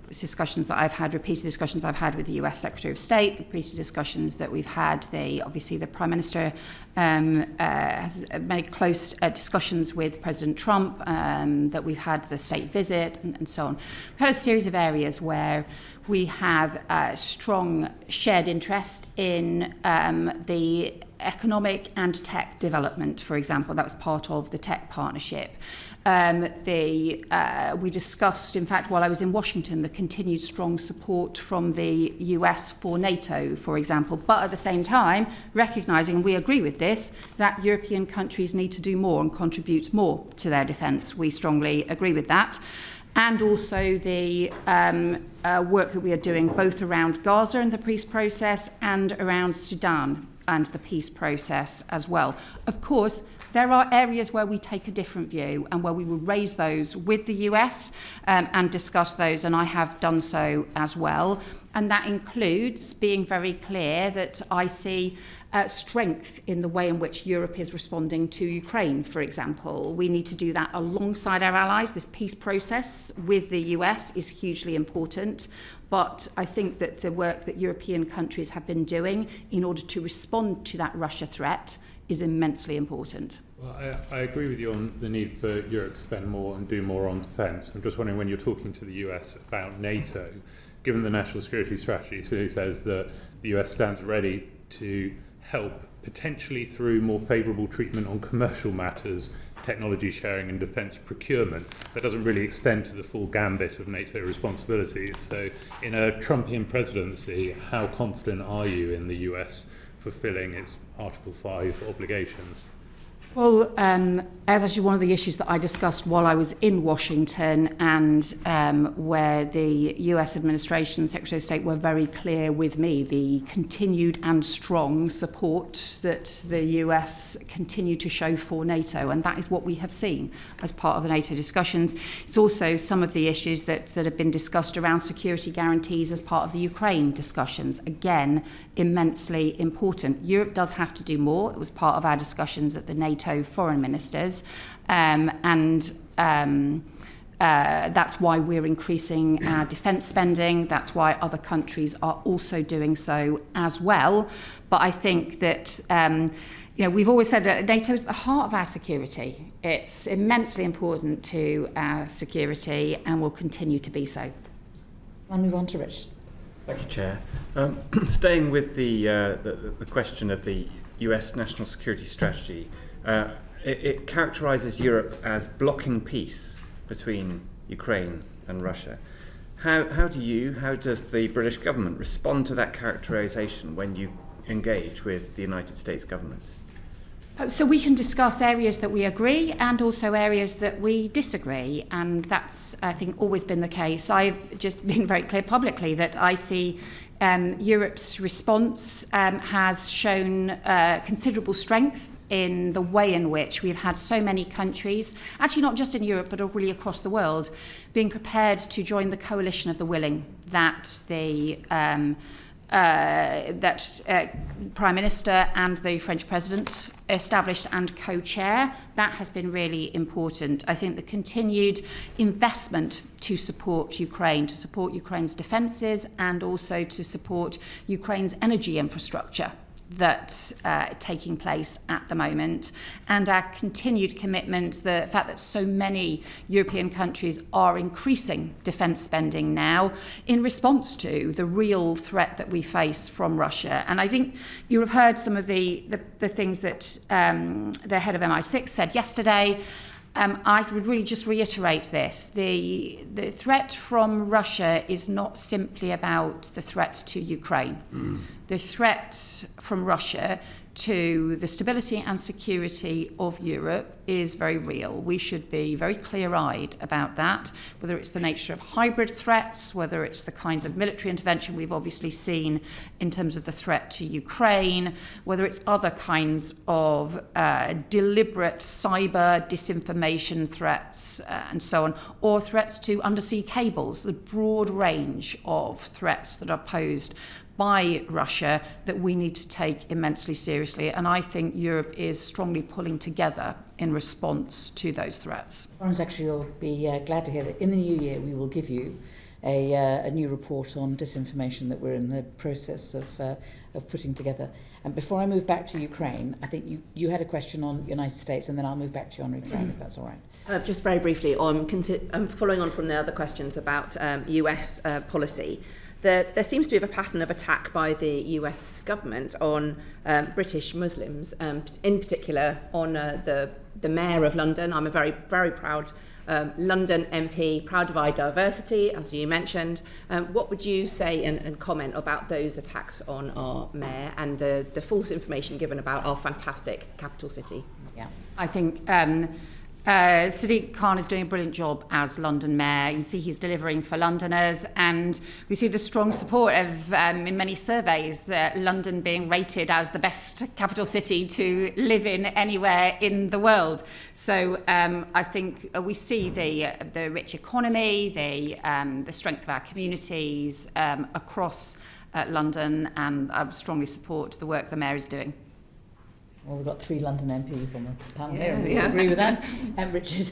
[SPEAKER 2] discussions that I've had, repeated discussions I've had with the US Secretary of State, repeated discussions that we've had. Obviously, the Prime Minister has many close discussions with President Trump, that we've had the state visit and so on. We've had a series of areas where we have strong shared interest in the economic and tech development, for example. That was part of the tech partnership. We discussed, in fact, while I was in Washington, the continued strong support from the US for NATO, for example, but at the same time, recognising, and we agree with this, that European countries need to do more and contribute more to their defence. We strongly agree with that. And also the work that we are doing both around Gaza and the peace process and around Sudan and the peace process as well. Of course, there are areas where we take a different view and where we will raise those with the US and discuss those, and I have done so as well. And that includes being very clear that I see strength in the way in which Europe is responding to Ukraine, for example. We need to do that alongside our allies. This peace process with the US is hugely important. But I think that the work that European countries have been doing in order to respond to that Russia threat is immensely important.
[SPEAKER 9] Well, I agree with you on the need for Europe to spend more and do more on defence. I'm just wondering, when you're talking to the US about NATO, given the national security strategy, so it says that the US stands ready to help, potentially through more favourable treatment on commercial matters, technology sharing and defence procurement. That doesn't really extend to the full gambit of NATO responsibilities. So in a Trumpian presidency, how confident are you in the US fulfilling its Article 5 obligations?
[SPEAKER 2] Well, that's actually one of the issues that I discussed while I was in Washington, and where the US administration, Secretary of State, were very clear with me, the continued and strong support that the US continue to show for NATO, and that is what we have seen as part of the NATO discussions. It's also some of the issues that have been discussed around security guarantees as part of the Ukraine discussions. Again, immensely important. Europe does have to do more. It was part of our discussions at the NATO foreign ministers, that's why we're increasing our defence spending. That's why other countries are also doing so as well. But I think that we've always said that NATO is at the heart of our security. It's immensely important to our security and will continue to be so.
[SPEAKER 1] I'll move on to Rich.
[SPEAKER 10] Thank you, Chair. Staying with the question of the US national security strategy, it characterises Europe as blocking peace between Ukraine and Russia. How does the British government respond to that characterisation when you engage with the United States government?
[SPEAKER 2] So we can discuss areas that we agree and also areas that we disagree, and that's, I think, always been the case. I've just been very clear publicly that I see Europe's response has shown considerable strength in the way in which we've had so many countries, actually not just in Europe but really across the world, being prepared to join the coalition of the willing that the Prime Minister and the French President established and co-chair. That has been really important. I think the continued investment to support Ukraine, to support Ukraine's defences and also to support Ukraine's energy infrastructure that's taking place at the moment, and our continued commitment, the fact that so many European countries are increasing defence spending now in response to the real threat that we face from Russia. And I think you have heard some of the things that the head of MI6 said yesterday. I would really just reiterate this. The threat from Russia is not simply about the threat to Ukraine. The threat from Russia to the stability and security of Europe is very real. We should be very clear-eyed about that, whether it's the nature of hybrid threats, whether it's the kinds of military intervention we've obviously seen in terms of the threat to Ukraine, whether it's other kinds of deliberate cyber disinformation threats and so on, or threats to undersea cables, the broad range of threats that are posed by Russia that we need to take immensely seriously. And I think Europe is strongly pulling together in response to those threats.
[SPEAKER 1] Foreign Secretary will be glad to hear that in the new year we will give you a new report on disinformation that we're in the process of putting together. And before I move back to Ukraine, I think you had a question on the United States, and then I'll move back to you on Ukraine, if that's all right.
[SPEAKER 4] Just very briefly, following on from the other questions about US policy, there seems to be a pattern of attack by the US government on British Muslims, in particular on the Mayor of London. I'm a very, very proud London MP, proud of our diversity, as you mentioned. What would you say and comment about those attacks on our mayor and the false information given about our fantastic capital city?
[SPEAKER 2] Yeah, I think Sadiq Khan is doing a brilliant job as London Mayor. You can see he's delivering for Londoners, and we see the strong support of, in many surveys, London being rated as the best capital city to live in anywhere in the world. So I think we see the rich economy, the strength of our communities across London, and I strongly support the work the Mayor is doing.
[SPEAKER 1] Well, we've got 3 London MPs on the panel here, and we agree with that. Richard.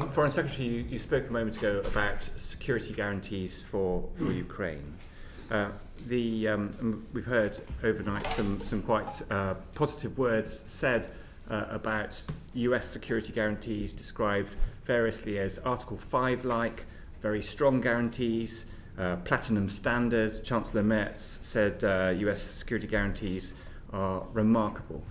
[SPEAKER 10] Foreign Secretary, you spoke a moment ago about security guarantees for Ukraine. We've heard overnight some quite positive words said about US security guarantees, described variously as Article 5-like, very strong guarantees, platinum standard. Chancellor Merz said US security guarantees are remarkable.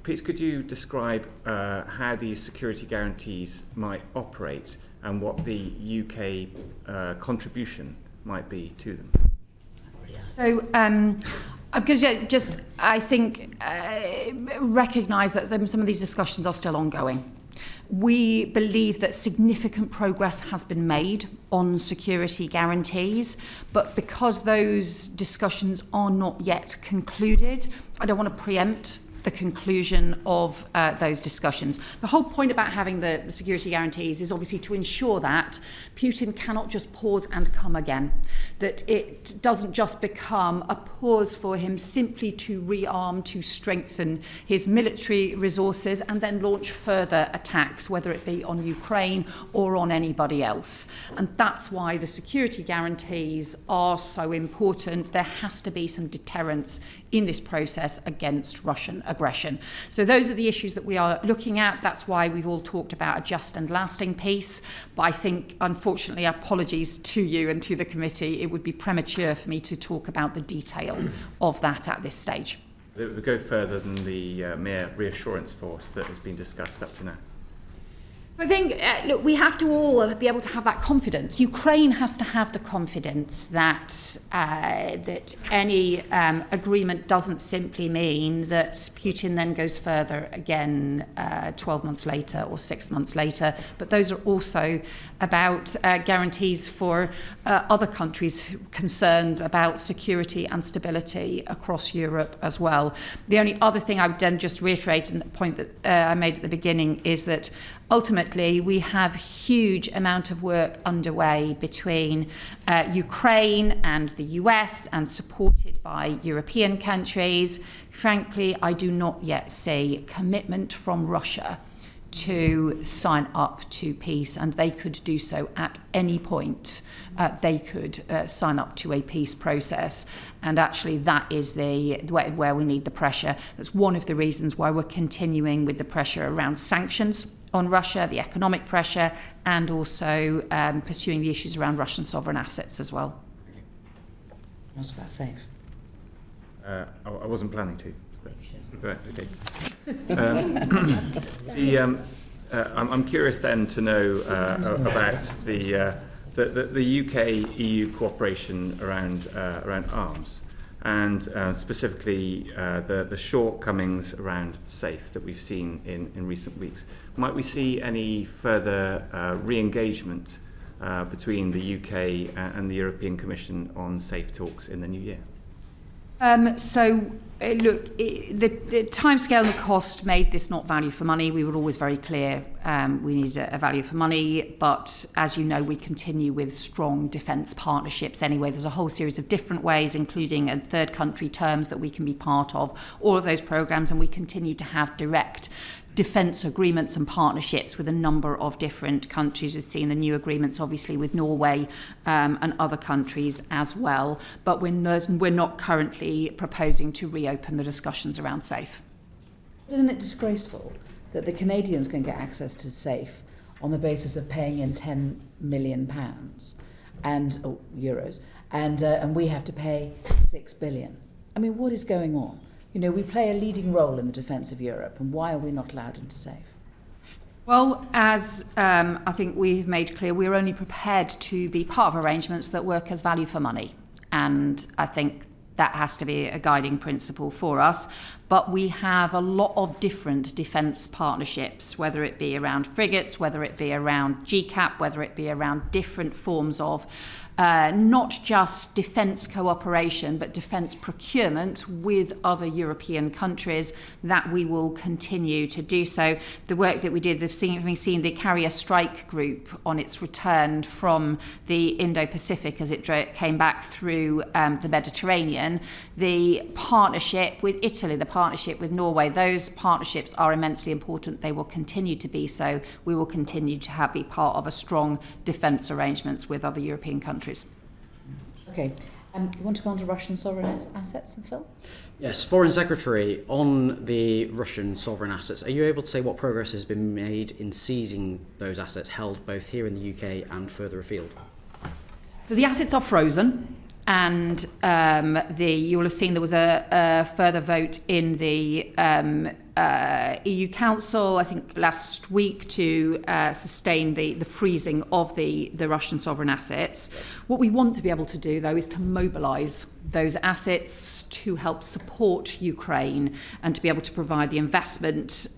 [SPEAKER 10] Please, could you describe how these security guarantees might operate and what the UK contribution might be to them?
[SPEAKER 2] So I'm going to just, I think, recognise that some of these discussions are still ongoing. We believe that significant progress has been made on security guarantees, but because those discussions are not yet concluded, I don't want to preempt the conclusion of those discussions. The whole point about having the security guarantees is obviously to ensure that Putin cannot just pause and come again, that it doesn't just become a pause for him simply to rearm, to strengthen his military resources and then launch further attacks, whether it be on Ukraine or on anybody else. And that's why the security guarantees are so important. There has to be some deterrence in this process against Russian aggression. So those are the issues that we are looking at. That's why we've all talked about a just and lasting peace. But I think, unfortunately, apologies to you and to the committee, it would be premature for me to talk about the detail of that at this stage.
[SPEAKER 10] It would go further than the mere reassurance force that has been discussed up to now.
[SPEAKER 2] I think, look, we have to all be able to have that confidence. Ukraine has to have the confidence that that any agreement doesn't simply mean that Putin then goes further again 12 months later or 6 months later. But those are also about guarantees for other countries concerned about security and stability across Europe as well. The only other thing I would then just reiterate, and the point that I made at the beginning, is that ultimately, we have a huge amount of work underway between Ukraine and the US and supported by European countries. Frankly, I do not yet see commitment from Russia to sign up to peace, and they could do so at any point. They could sign up to a peace process, and actually that is where we need the pressure. That's one of the reasons why we're continuing with the pressure around sanctions on Russia, the economic pressure, and also pursuing the issues around Russian sovereign assets as well.
[SPEAKER 1] That's about safe.
[SPEAKER 10] I wasn't planning to. Right, okay. I'm curious then to know about the UK-EU cooperation around arms, and specifically the shortcomings around SAFE that we've seen in recent weeks. Might we see any further re-engagement between the UK and the European Commission on SAFE talks in the new year?
[SPEAKER 2] So The timescale and the cost made this not value for money. We were always very clear we needed a value for money, but as you know, we continue with strong defence partnerships anyway. There's a whole series of different ways, including third country terms that we can be part of, all of those programmes, and we continue to have direct defence agreements and partnerships with a number of different countries. We've seen the new agreements obviously with Norway and other countries as well, but we're not currently proposing to reopen the discussions around SAFE.
[SPEAKER 1] Isn't it disgraceful that the Canadians can get access to SAFE on the basis of paying in £10 million and euros, and we have to pay £6 billion? I mean, what is going on? You know, we play a leading role in the defence of Europe, and why are we not allowed into SAFE?
[SPEAKER 2] Well, as I think we've made clear, we're only prepared to be part of arrangements that work as value for money. And I think that has to be a guiding principle for us. But we have a lot of different defence partnerships, whether it be around frigates, whether it be around GCAP, whether it be around different forms of not just defence cooperation, but defence procurement with other European countries, that we will continue to do so. The work that we did, we've seen the Carrier Strike Group on its return from the Indo-Pacific as it came back through the Mediterranean. The partnership with Italy, the partnership with Norway, those partnerships are immensely important. They will continue to be so. We will continue to be part of a strong defence arrangements with other European countries.
[SPEAKER 1] Okay. You want to go on to Russian sovereign assets, and Phil?
[SPEAKER 11] Yes, Foreign Secretary, on the Russian sovereign assets, are you able to say what progress has been made in seizing those assets held both here in the UK and further afield?
[SPEAKER 2] So the assets are frozen, and you will have seen there was a further vote in the EU Council, I think last week, to sustain the freezing of the Russian sovereign assets. What we want to be able to do, though, is to mobilise those assets to help support Ukraine and to be able to provide the investment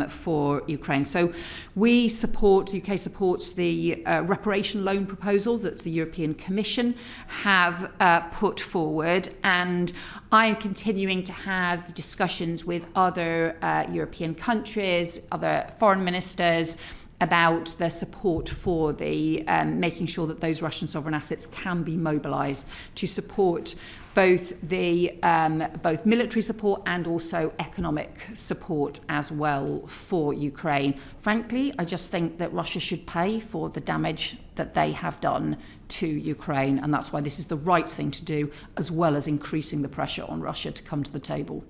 [SPEAKER 2] for Ukraine. So the UK supports the reparation loan proposal that the European Commission have put forward, and I am continuing to have discussions with other European countries, other foreign ministers, about the support for the making sure that those Russian sovereign assets can be mobilised to support both both military support and also economic support as well for Ukraine. Frankly, I just think that Russia should pay for the damage that they have done to Ukraine, and that's why this is the right thing to do, as well as increasing the pressure on Russia to come to the table.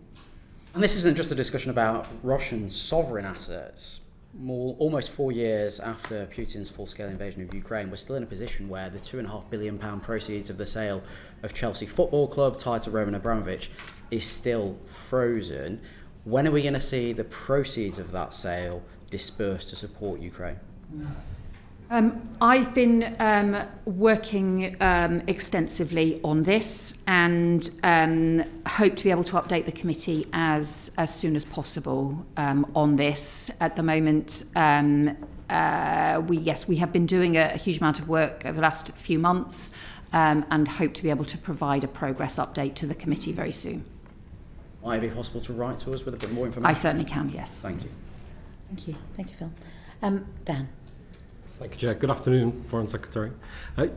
[SPEAKER 11] And this isn't just a discussion about Russian sovereign assets. Almost 4 years after Putin's full-scale invasion of Ukraine, we're still in a position where the £2.5 billion proceeds of the sale of Chelsea Football Club tied to Roman Abramovich is still frozen. When are we going to see the proceeds of that sale dispersed to support Ukraine?
[SPEAKER 2] I've been working extensively on this, and hope to be able to update the committee as soon as possible on this. At the moment, we have been doing a huge amount of work over the last few months, and hope to be able to provide a progress update to the committee very soon.
[SPEAKER 11] Might it be possible to write to us with a bit more information?
[SPEAKER 2] I certainly can, yes.
[SPEAKER 11] Thank you.
[SPEAKER 1] Thank you. Thank you, Phil. Dan.
[SPEAKER 12] Thank you, Chair. Good afternoon, Foreign Secretary.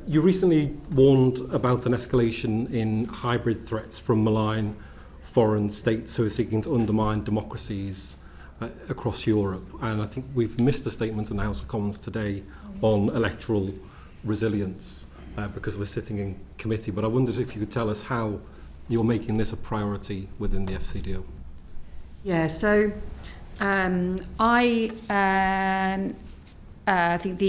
[SPEAKER 12] You recently warned about an escalation in hybrid threats from malign foreign states who are seeking to undermine democracies across Europe. And I think we've missed a statement in the House of Commons today on electoral resilience because we're sitting in committee. But I wondered if you could tell us how you're making this a priority within the FCDO.
[SPEAKER 2] Yeah, so I think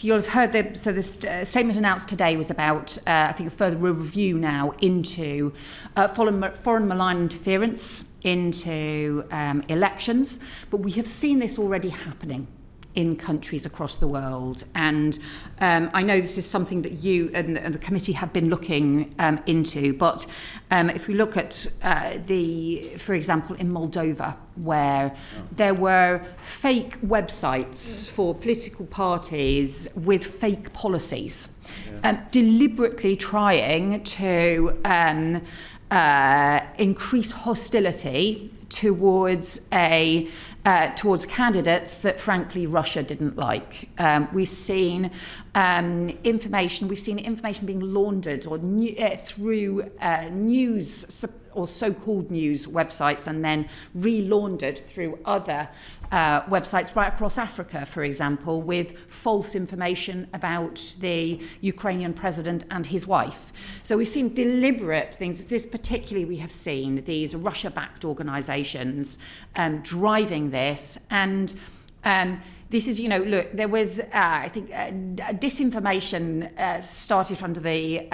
[SPEAKER 2] you'll have heard the statement announced today was about I think a further review now into foreign malign interference into elections, but we have seen this already happening in countries across the world, and I know this is something that you and the committee have been looking into, but if we look at for example, in Moldova, where there were fake websites for political parties with fake policies, deliberately trying to increased hostility towards candidates that, frankly, Russia didn't like. We've seen information being laundered or through news or so-called news websites and then relaundered through other websites right across Africa, for example, with false information about the Ukrainian president and his wife. So we've seen deliberate things. This particularly we have seen these Russia-backed organisations driving this, and this is, look, there was, I think, disinformation started under the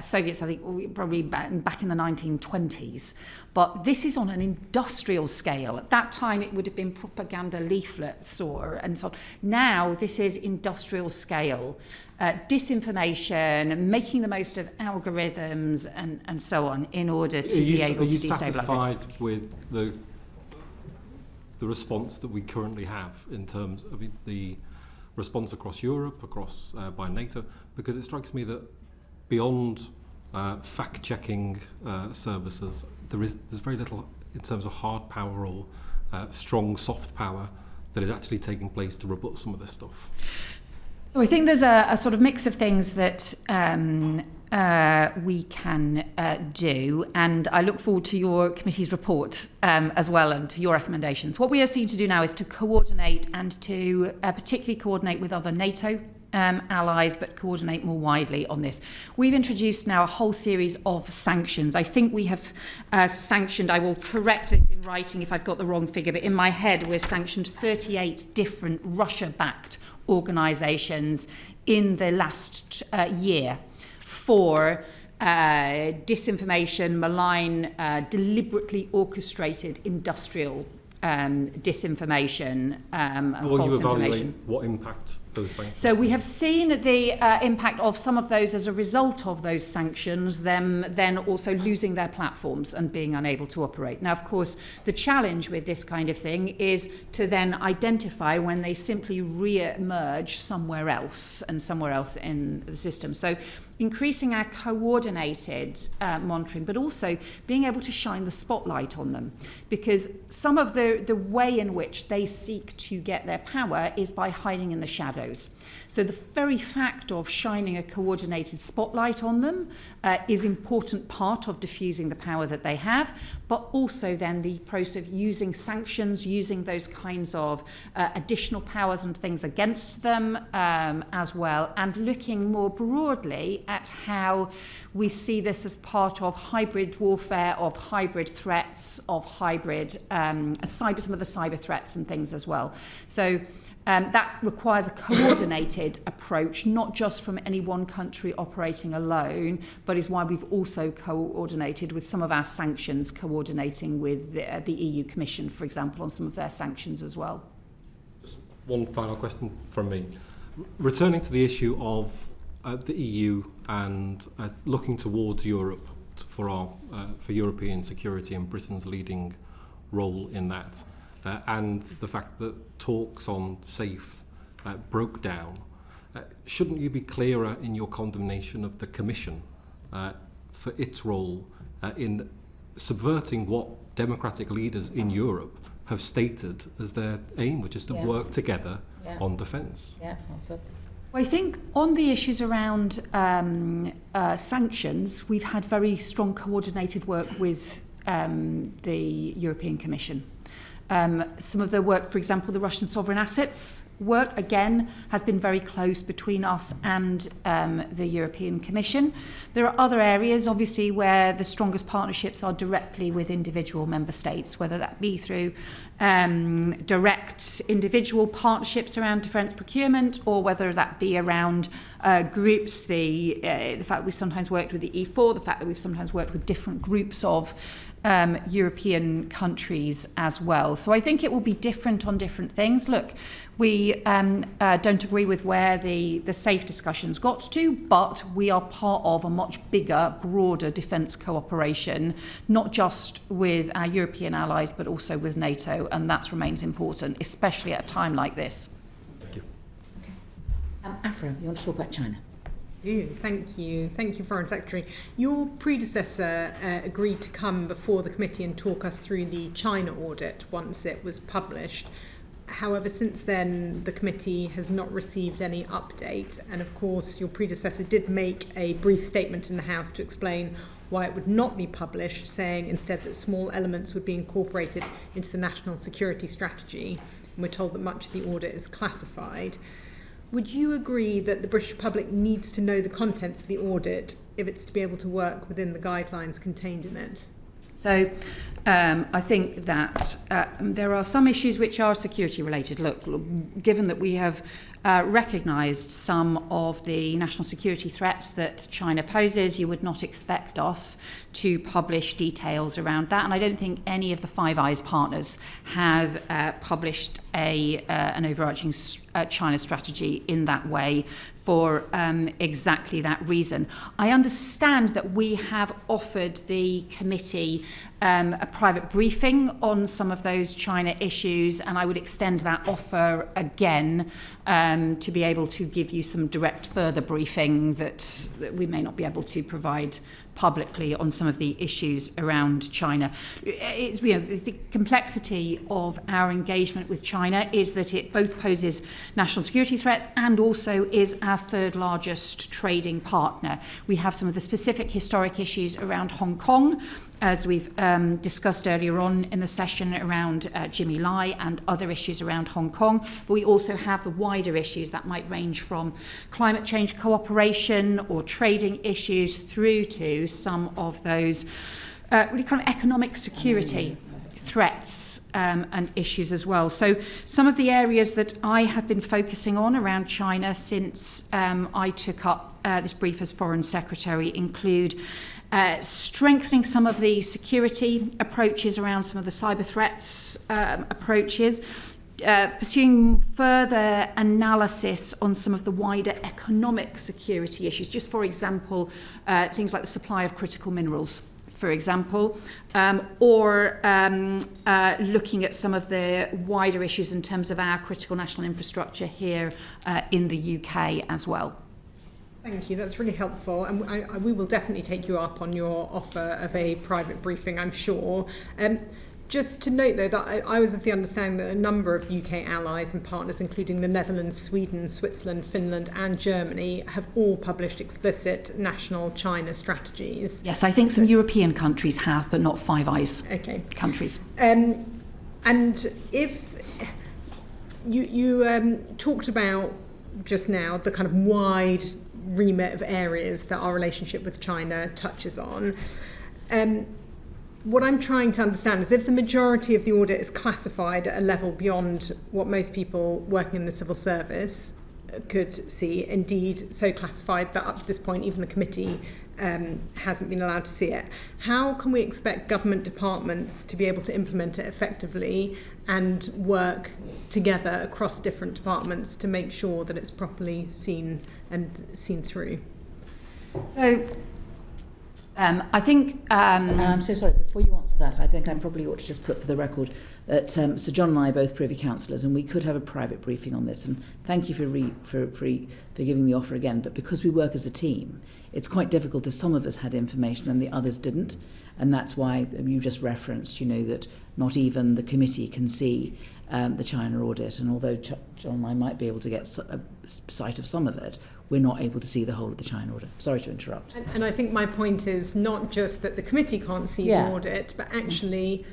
[SPEAKER 2] Soviets, I think, probably back in the 1920s. But this is on an industrial scale. At that time, it would have been propaganda leaflets and so on. Now, this is industrial scale. Disinformation, making the most of algorithms and so on in order to be able to destabilise it.
[SPEAKER 12] Are you satisfied with the response that we currently have in terms of the response across Europe, by NATO? Because it strikes me that beyond fact-checking services, there's very little in terms of hard power or strong soft power that is actually taking place to rebut some of this stuff.
[SPEAKER 2] So I think there's a sort of mix of things that we can do, and I look forward to your committee's report as well and to your recommendations. What we are seeking to do now is to coordinate and to particularly coordinate with other NATO allies, but coordinate more widely on this. We've introduced now a whole series of sanctions. I think we have sanctioned, I will correct this in writing if I've got the wrong figure, but in my head we've sanctioned 38 different Russia-backed organisations in the last year for disinformation, malign, deliberately orchestrated industrial disinformation, false information.
[SPEAKER 12] What impact those sanctions?
[SPEAKER 2] So we have seen the impact of some of those as a result of those sanctions, them then also losing their platforms and being unable to operate. Now, of course, the challenge with this kind of thing is to then identify when they simply re-emerge somewhere else in the system. So increasing our coordinated monitoring, but also being able to shine the spotlight on them. Because some of the way in which they seek to get their power is by hiding in the shadows. So the very fact of shining a coordinated spotlight on them is an important part of diffusing the power that they have, but also then the process of using sanctions, using those kinds of additional powers and things against them as well, and looking more broadly at how we see this as part of hybrid warfare, of hybrid threats, of hybrid some of the cyber threats and things as well. So that requires a coordinated approach, not just from any one country operating alone, but is why we've also coordinated with some of our sanctions, coordinating with the EU Commission, for example, on some of their sanctions as well.
[SPEAKER 12] Just one final question from me. Returning to the issue of the EU and looking towards Europe for European security and Britain's leading role in that, and the fact that talks on SAFE broke down, shouldn't you be clearer in your condemnation of the Commission for its role in subverting what democratic leaders in Europe have stated as their aim, which is to work together on defence?
[SPEAKER 1] Yeah, also.
[SPEAKER 2] I think on the issues around sanctions, we've had very strong coordinated work with the European Commission. Some of the work, for example, the Russian sovereign assets work, again, has been very close between us and the European Commission. There are other areas, obviously, where the strongest partnerships are directly with individual member states, whether that be through direct individual partnerships around defence procurement, or whether that be around groups, the fact that we've sometimes worked with the E4, the fact that we've sometimes worked with different groups of European countries as well. So I think it will be different on different things. Look, we don't agree with where the SAFE discussions got to, but we are part of a much bigger, broader defence cooperation, not just with our European allies, but also with NATO, and that remains important, especially at a time like this.
[SPEAKER 12] Thank you.
[SPEAKER 1] Okay. Afra, you want to talk about China?
[SPEAKER 7] Thank you, Foreign Secretary. Your predecessor agreed to come before the committee and talk us through the China audit once it was published. However, since then, the committee has not received any update. And of course, your predecessor did make a brief statement in the House to explain why it would not be published, saying instead that small elements would be incorporated into the national security strategy. And we're told that much of the audit is classified. Would you agree that the British public needs to know the contents of the audit if it's to be able to work within the guidelines contained in it?
[SPEAKER 2] So I think that there are some issues which are security related. Look, given that we have recognised some of the national security threats that China poses, you would not expect us to publish details around that. And I don't think any of the Five Eyes partners have published an overarching China strategy in that way for exactly that reason. I understand that we have offered the committee a private briefing on some of those China issues, and I would extend that offer again to be able to give you some direct further briefing that we may not be able to provide publicly on some of the issues around China. It's, the complexity of our engagement with China is that it both poses national security threats and also is our third largest trading partner. We have some of the specific historic issues around Hong Kong, as we've discussed earlier on in the session around Jimmy Lai and other issues around Hong Kong. But we also have the wider issues that might range from climate change cooperation or trading issues through to some of those really kind of economic security threats and issues as well. So some of the areas that I have been focusing on around China since I took up this brief as Foreign Secretary include strengthening some of the security approaches around some of the cyber threats approaches, pursuing further analysis on some of the wider economic security issues. Just for example, things like the supply of critical minerals, for example, or looking at some of the wider issues in terms of our critical national infrastructure here in the UK as well.
[SPEAKER 7] Thank you, that's really helpful, and we will definitely take you up on your offer of a private briefing, I'm sure. Just to note, though, that I was of the understanding that a number of UK allies and partners, including the Netherlands, Sweden, Switzerland, Finland and Germany, have all published explicit national China strategies.
[SPEAKER 2] Yes, I think some European countries have, but not Five Eyes countries.
[SPEAKER 7] And if you talked about just now the kind of wide remit of areas that our relationship with China touches on. What I'm trying to understand is if the majority of the audit is classified at a level beyond what most people working in the civil service could see, indeed so classified that up to this point even the committee hasn't been allowed to see it, how can we expect government departments to be able to implement it effectively and work together across different departments to make sure that it's properly seen and seen through?
[SPEAKER 2] So I think...
[SPEAKER 1] and I'm so sorry, before you answer that, I think I probably ought to just put for the record that Sir John and I are both Privy Councillors, and we could have a private briefing on this, and thank you for giving the offer again, but because we work as a team, it's quite difficult if some of us had information and the others didn't, and that's why you just referenced, that not even the committee can see the China audit, and although John and I might be able to get a sight of some of it, we're not able to see the whole of the China audit. Sorry to interrupt.
[SPEAKER 7] And I think my point is not just that the committee can't see the audit, but actually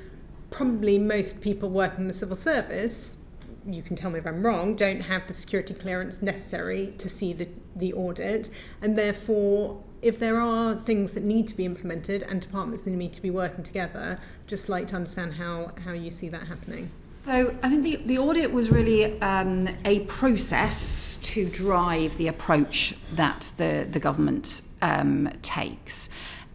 [SPEAKER 7] probably most people working in the civil service, you can tell me if I'm wrong, don't have the security clearance necessary to see the audit, and therefore if there are things that need to be implemented and departments that need to be working together, just like to understand how you see that happening.
[SPEAKER 2] So I think the audit was really a process to drive the approach that the government takes.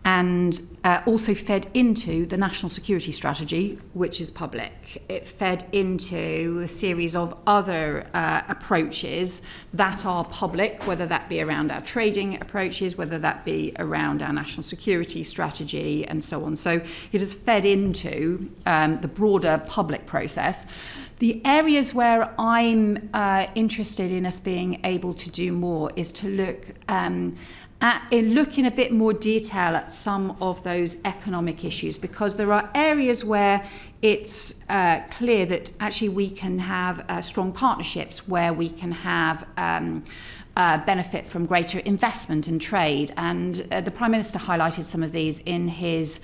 [SPEAKER 2] and also fed into the national security strategy, which is public. It fed into a series of other approaches that are public, whether that be around our trading approaches, whether that be around our national security strategy, and so on. So it has fed into the broader public process. The areas where I'm interested in us being able to do more is to look in a bit more detail at some of those economic issues, because there are areas where it's clear that actually we can have strong partnerships, where we can have benefit from greater investment and trade. And the Prime Minister highlighted some of these in his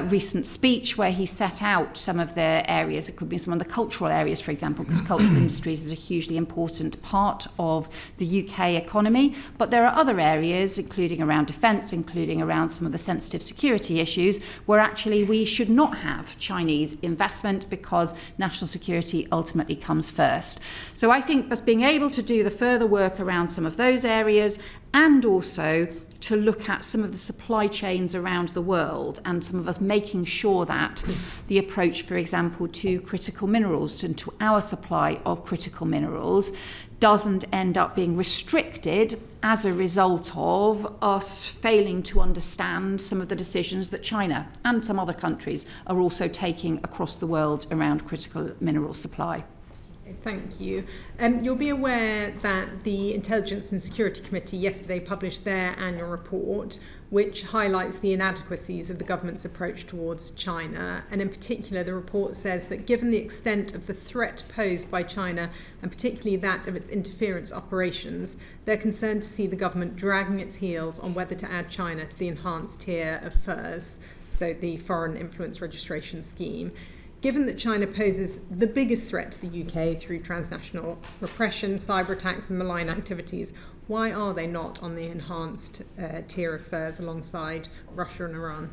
[SPEAKER 2] recent speech, where he set out some of the areas. It could be some of the cultural areas, for example, because cultural industries is a hugely important part of the UK economy. But there are other areas, including around defence, including around some of the sensitive security issues, where actually we should not have Chinese investment, because national security ultimately comes first. So I think us being able to do the further work around some of those areas, and also to look at some of the supply chains around the world, and some of us making sure that the approach, for example, to critical minerals and to our supply of critical minerals doesn't end up being restricted as a result of us failing to understand some of the decisions that China and some other countries are also taking across the world around critical mineral supply.
[SPEAKER 7] Thank you. You'll be aware that the Intelligence and Security Committee yesterday published their annual report, which highlights the inadequacies of the government's approach towards China. And in particular, the report says that given the extent of the threat posed by China, and particularly that of its interference operations, they're concerned to see the government dragging its heels on whether to add China to the enhanced tier of FIRS, so the Foreign Influence Registration Scheme. Given that China poses the biggest threat to the UK through transnational repression, cyber attacks and malign activities, why are they not on the enhanced tier of FIRS alongside Russia and Iran?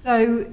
[SPEAKER 2] So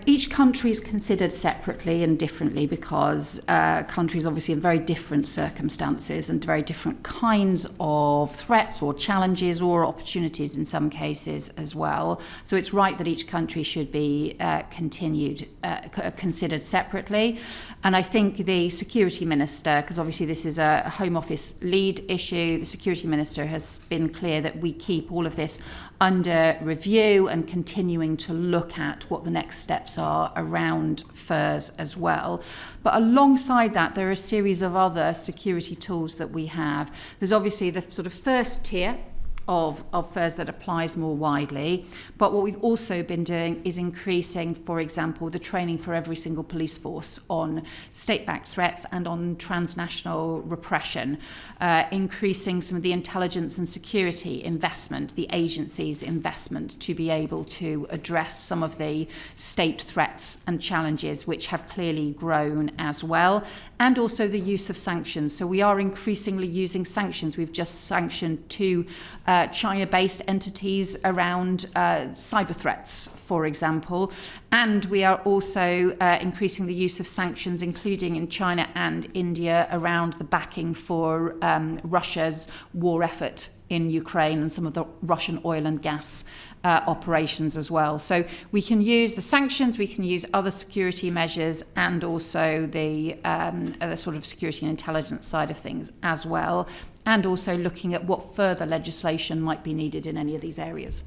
[SPEAKER 2] each country is considered separately and differently, because countries obviously in very different circumstances and very different kinds of threats or challenges or opportunities in some cases as well. So it's right that each country should be considered separately. And I think the Security Minister, because obviously this is a Home Office lead issue, the Security Minister has been clear that we keep all of this under review and continuing to look at what the next steps are around FIRS as well. But alongside that, there are a series of other security tools that we have. There's obviously the sort of first tier of FIRS that applies more widely. But what we've also been doing is increasing, for example, the training for every single police force on state-backed threats and on transnational repression, increasing some of the intelligence and security investment, the agency's investment, to be able to address some of the state threats and challenges which have clearly grown as well, and also the use of sanctions. So we are increasingly using sanctions. We've just sanctioned two China-based entities around cyber threats, for example. And we are also increasing the use of sanctions, including in China and India, around the backing for Russia's war effort in Ukraine and some of the Russian oil and gas operations as well. So we can use the sanctions, we can use other security measures, and also the sort of security and intelligence side of things as well, and also looking at what further legislation might be needed in any of these areas.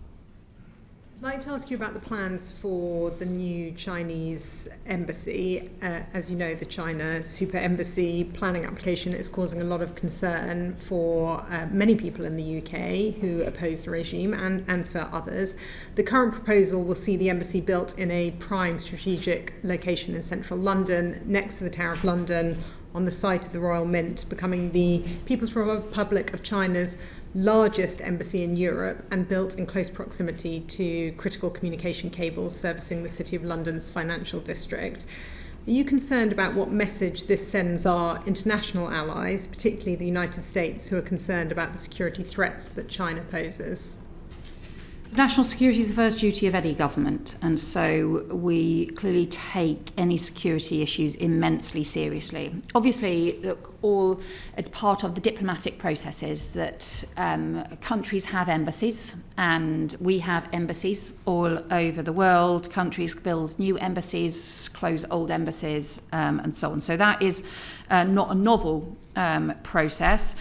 [SPEAKER 7] I'd like to ask you about the plans for the new Chinese embassy. As you know, the China Super Embassy planning application is causing a lot of concern for many people in the UK who oppose the regime, and for others. The current proposal will see the embassy built in a prime strategic location in central London, next to the Tower of London, on the site of the Royal Mint, becoming the People's Republic of China's largest embassy in Europe, and built in close proximity to critical communication cables servicing the City of London's financial district. Are you concerned about what message this sends our international allies, particularly the United States, who are concerned about the security threats that China poses?
[SPEAKER 2] National security is the first duty of any government, and so we clearly take any security issues immensely seriously. Obviously, look, it's part of the diplomatic processes that countries have embassies, and we have embassies all over the world. Countries build new embassies, close old embassies, and so on. So that is not a novel process.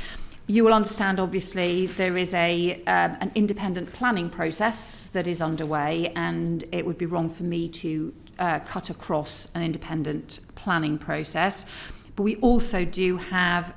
[SPEAKER 2] You will understand, obviously, there is an independent planning process that is underway, and it would be wrong for me to cut across an independent planning process. But we also do have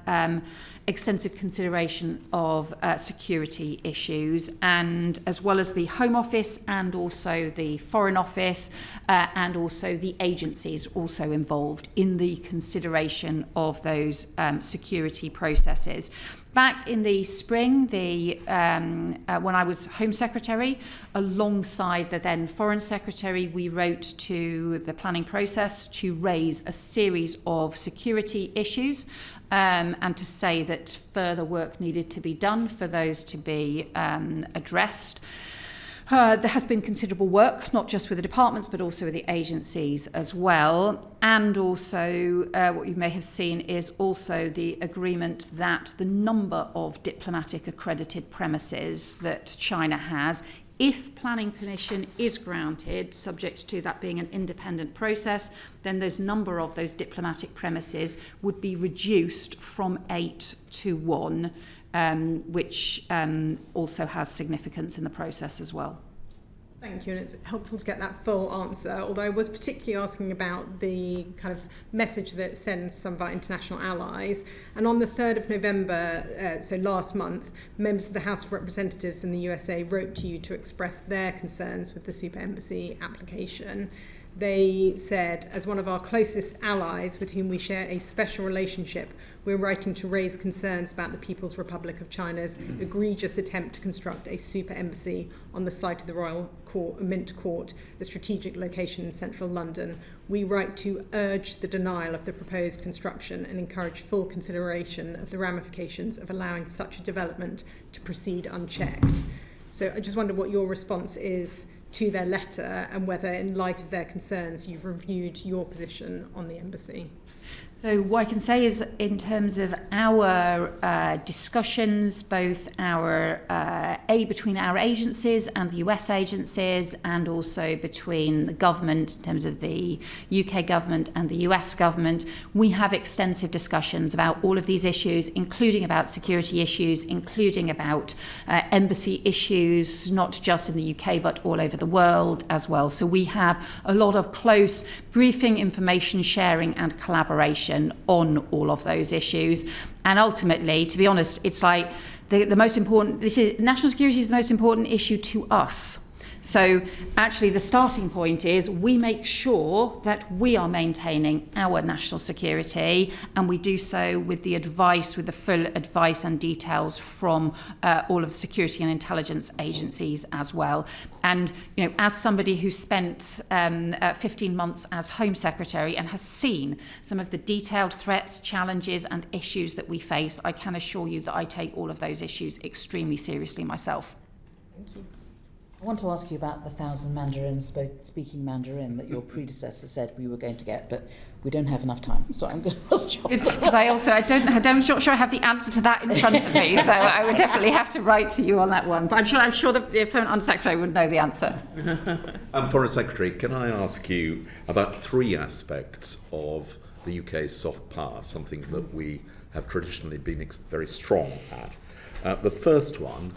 [SPEAKER 2] extensive consideration of security issues, and as well as the Home Office and also the Foreign Office and also the agencies also involved in the consideration of those security processes. Back in the spring, when I was Home Secretary, alongside the then Foreign Secretary, we wrote to the planning process to raise a series of security issues and to say that further work needed to be done for those to be addressed. There has been considerable work, not just with the departments, but also with the agencies as well. And also, what you may have seen is also the agreement that the number of diplomatic accredited premises that China has, if planning permission is granted, subject to that being an independent process, then those number of those diplomatic premises would be reduced from 8 to 1. Which also has significance in the process as well.
[SPEAKER 7] Thank you, and it's helpful to get that full answer, although I was particularly asking about the kind of message that it sends some of our international allies. And on the 3rd of November, so last month, members of the House of Representatives in the USA wrote to you to express their concerns with the super embassy application. They said, as one of our closest allies with whom we share a special relationship, we're writing to raise concerns about the People's Republic of China's egregious attempt to construct a super embassy on the site of the Royal Mint Court, a strategic location in central London. We write to urge the denial of the proposed construction and encourage full consideration of the ramifications of allowing such a development to proceed unchecked. So I just wonder what your response is to their letter and whether, in light of their concerns, you've reviewed your position on the embassy.
[SPEAKER 2] So what I can say is, in terms of our discussions, both our between our agencies and the US agencies, and also between the government in terms of the UK government and the US government, we have extensive discussions about all of these issues, including about security issues, including about embassy issues, not just in the UK but all over the world as well. So we have a lot of close briefing, information sharing and collaboration on all of those issues. And ultimately, to be honest, it's like the most important, national security is the most important issue to us. So actually the starting point is we make sure that we are maintaining our national security, and we do so with the full advice and details from all of the security and intelligence agencies as well. And as somebody who spent 15 months as Home Secretary and has seen some of the detailed threats, challenges and issues that we face, I can assure you that I take all of those issues extremely seriously myself.
[SPEAKER 7] Thank you.
[SPEAKER 1] I want to ask you about the 1,000 speaking Mandarin that your predecessor said we were going to get, but we don't have enough time. So I'm going to ask you.
[SPEAKER 2] Because I'm not sure I have the answer to that in front of me, so I would definitely have to write to you on that one. But I'm sure the Permanent Undersecretary would know the answer.
[SPEAKER 8] Foreign Secretary, can I ask you about 3 aspects of the UK's soft power, something that we have traditionally been very strong at? The first one,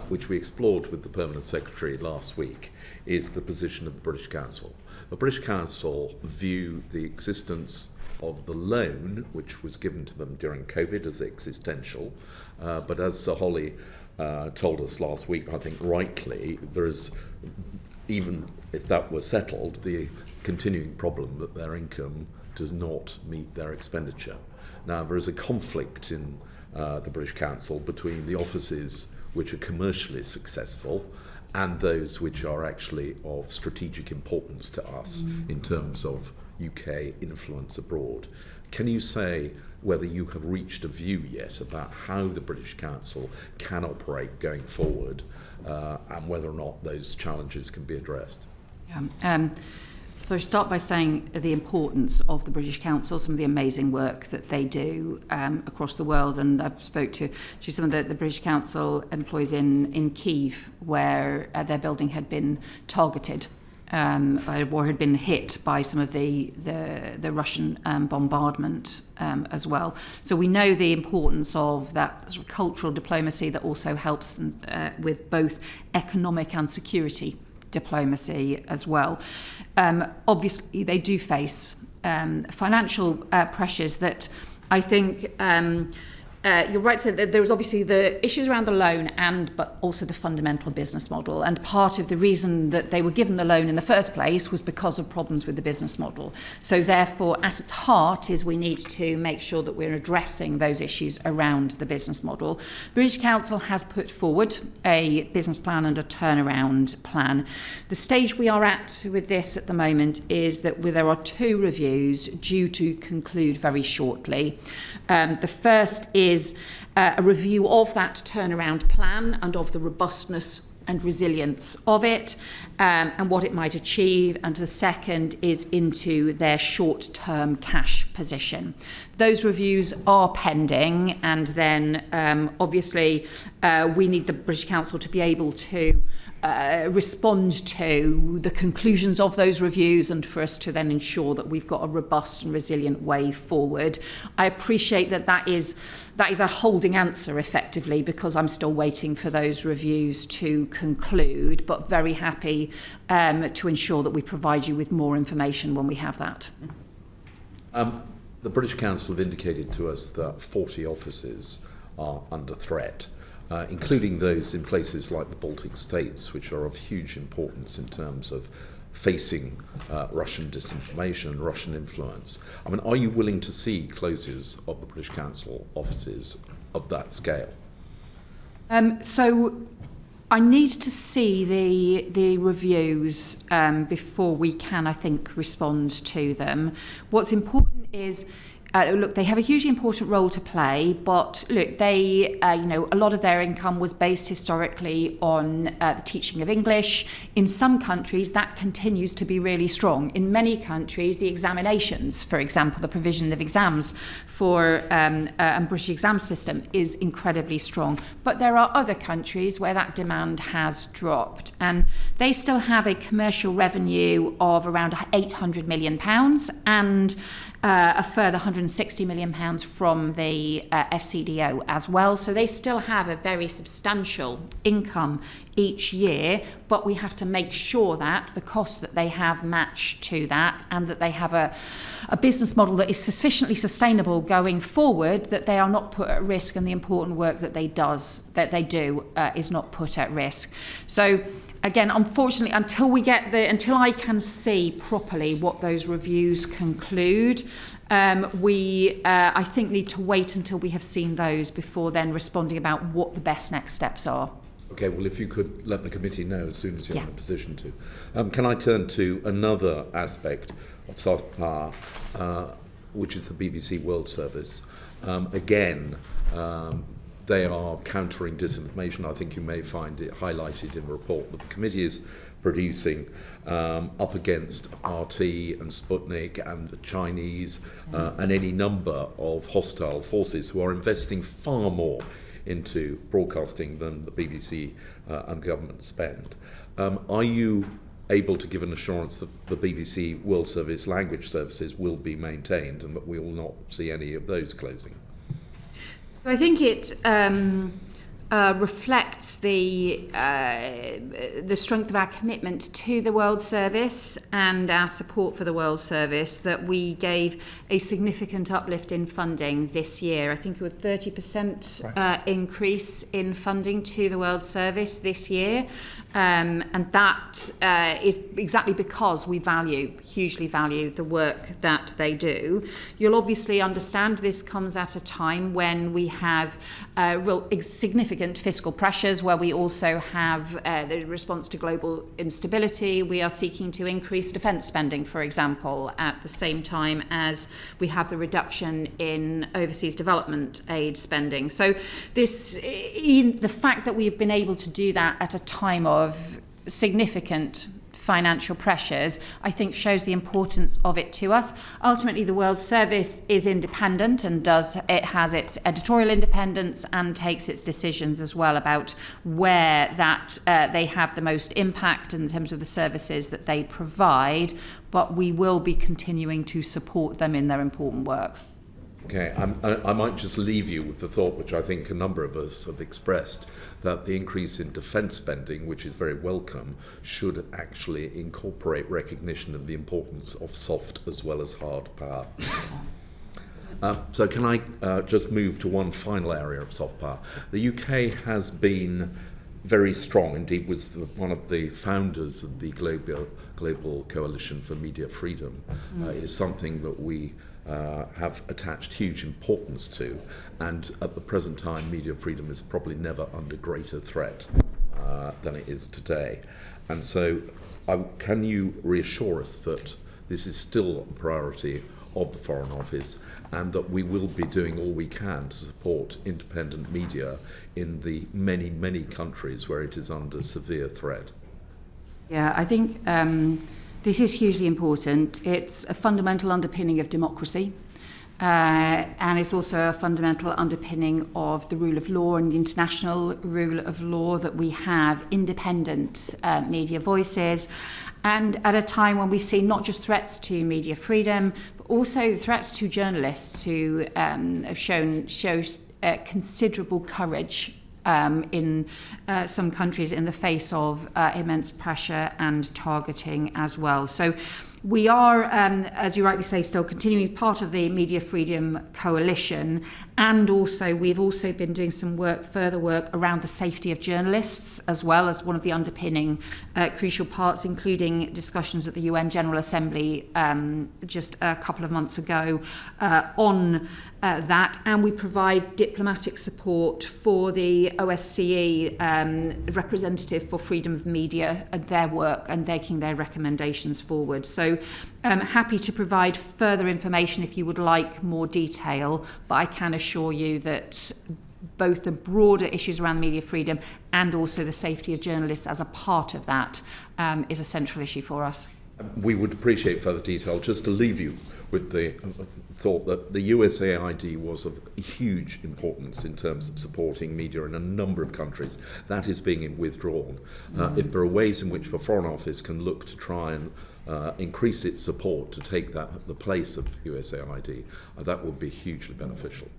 [SPEAKER 8] which we explored with the Permanent Secretary last week, is the position of the British Council. The British Council view the existence of the loan, which was given to them during COVID, as existential. But as Sir Holly told us last week, I think rightly, there is, even if that were settled, the continuing problem that their income does not meet their expenditure. Now, there is a conflict in the British Council between the offices which are commercially successful and those which are actually of strategic importance to us in terms of UK influence abroad. Can you say whether you have reached a view yet about how the British Council can operate going forward, and whether or not those challenges can be addressed?
[SPEAKER 2] So I should start by saying the importance of the British Council, some of the amazing work that they do across the world. And I spoke to some of the British Council employees in Kyiv, where their building had been targeted or had been hit by some of the Russian bombardment as well. So we know the importance of that sort of cultural diplomacy that also helps with both economic and security diplomacy as well. Obviously, they do face financial pressures that I think you're right to say that there's obviously the issues around the loan but also the fundamental business model. And part of the reason that they were given the loan in the first place was because of problems with the business model. So therefore, at its heart is we need to make sure that we're addressing those issues around the business model. British Council has put forward a business plan and a turnaround plan. The stage we are at with this at the moment is that there are 2 reviews due to conclude very shortly. The first is a review of that turnaround plan and of the robustness and resilience of it, and what it might achieve. And the second is into their short-term cash position. Those reviews are pending, and then obviously we need the British Council to be able to respond to the conclusions of those reviews and for us to then ensure that we've got a robust and resilient way forward. I appreciate that is a holding answer effectively, because I'm still waiting for those reviews to conclude, but very happy to ensure that we provide you with more information when we have that.
[SPEAKER 8] The British Council have indicated to us that 40 offices are under threat, including those in places like the Baltic states, which are of huge importance in terms of facing Russian disinformation and Russian influence. I mean, are you willing to see closures of the British Council offices of that scale?
[SPEAKER 2] So I need to see the reviews before we can, I think, respond to them. What's important is look, they have a hugely important role to play, but look, they, a lot of their income was based historically on the teaching of English. In some countries, that continues to be really strong. In many countries, the examinations, for example, the provision of exams for a British exam system is incredibly strong. But there are other countries where that demand has dropped, and they still have a commercial revenue of around £800 million and a further £160 million from the FCDO as well. So they still have a very substantial income each year, but we have to make sure that the costs that they have match to that, and that they have a business model that is sufficiently sustainable going forward, that they are not put at risk, and the important work that they do is not put at risk. So again, unfortunately, until I can see properly what those reviews conclude, we I think need to wait until we have seen those before then responding about what the best next steps are.
[SPEAKER 8] Okay, well, if you could let the committee know as soon as you're in a position to. Can I turn to another aspect of soft power, which is the BBC World Service? Again, they are countering disinformation. I think you may find it highlighted in the report that the committee is producing up against RT and Sputnik and the Chinese and any number of hostile forces who are investing far more into broadcasting than the BBC and government spend. Are you able to give an assurance that the BBC World Service language services will be maintained and that we will not see any of those closing?
[SPEAKER 2] So I think it reflects the strength of our commitment to the World Service and our support for the World Service that we gave a significant uplift in funding this year. I think it was 30% increase in funding to the World Service this year. And that is exactly because we hugely value the work that they do. You'll obviously understand this comes at a time when we have real significant fiscal pressures matters, where we also have the response to global instability. We are seeking to increase defence spending, for example, at the same time as we have the reduction in overseas development aid spending. So the fact that we've been able to do that at a time of significant financial pressures, I think shows the importance of it to us. Ultimately, the World Service is independent and has its editorial independence and takes its decisions as well about where that they have the most impact in terms of the services that they provide, but we will be continuing to support them in their important work.
[SPEAKER 8] Okay, I might just leave you with the thought, which I think a number of us have expressed, that the increase in defence spending, which is very welcome, should actually incorporate recognition of the importance of soft as well as hard power. So can I just move to one final area of soft power? The UK has been very strong, indeed was one of the founders of the Global Coalition for Media Freedom. It is something that we have attached huge importance to, and at the present time media freedom is probably never under greater threat than it is today. And so can you reassure us that this is still a priority of the Foreign Office and that we will be doing all we can to support independent media in the many, many countries where it is under severe threat?
[SPEAKER 2] Yeah, I think this is hugely important. It's a fundamental underpinning of democracy, and it's also a fundamental underpinning of the rule of law and the international rule of law, that we have independent media voices. And at a time when we see not just threats to media freedom, but also threats to journalists who have shows considerable courage in some countries in the face of immense pressure and targeting as well. So we are, as you rightly say, still continuing part of the Media Freedom Coalition, and also we've also been doing some further work around the safety of journalists, as well as one of the underpinning crucial parts, including discussions at the UN General Assembly just a couple of months ago on that, and we provide diplomatic support for the OSCE representative for freedom of media and their work and taking their recommendations forward. So happy to provide further information if you would like more detail, but I can assure you that both the broader issues around media freedom and also the safety of journalists as a part of that is a central issue for us.
[SPEAKER 8] We would appreciate further detail. Just to leave you with the thought that the USAID was of huge importance in terms of supporting media in a number of countries. That is being withdrawn. If there are ways in which the Foreign Office can look to try and increase its support to take the place of USAID, that would be hugely beneficial.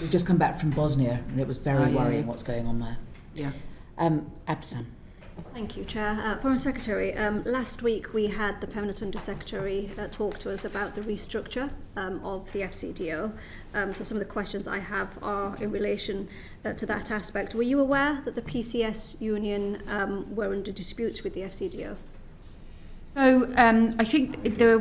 [SPEAKER 1] We've just come back from Bosnia, and it was very worrying what's going on there.
[SPEAKER 2] Yeah.
[SPEAKER 1] Absam.
[SPEAKER 5] Thank you, Chair. Foreign Secretary, last week we had the Permanent Under-Secretary talk to us about the restructure of the FCDO. So some of the questions I have are in relation to that aspect. Were you aware that the PCS union were under dispute with the FCDO?
[SPEAKER 2] So I think there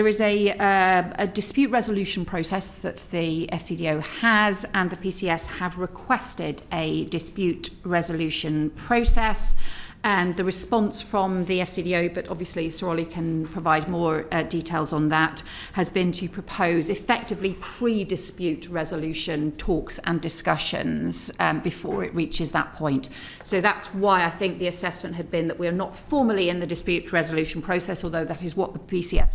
[SPEAKER 2] is a dispute resolution process that the FCDO has, and the PCS have requested a dispute resolution process. And the response from the FCDO, but obviously Sir Ollie can provide more details on that, has been to propose effectively pre-dispute resolution talks and discussions before it reaches that point. So that's why I think the assessment had been that we are not formally in the dispute resolution process, although that is what the PCS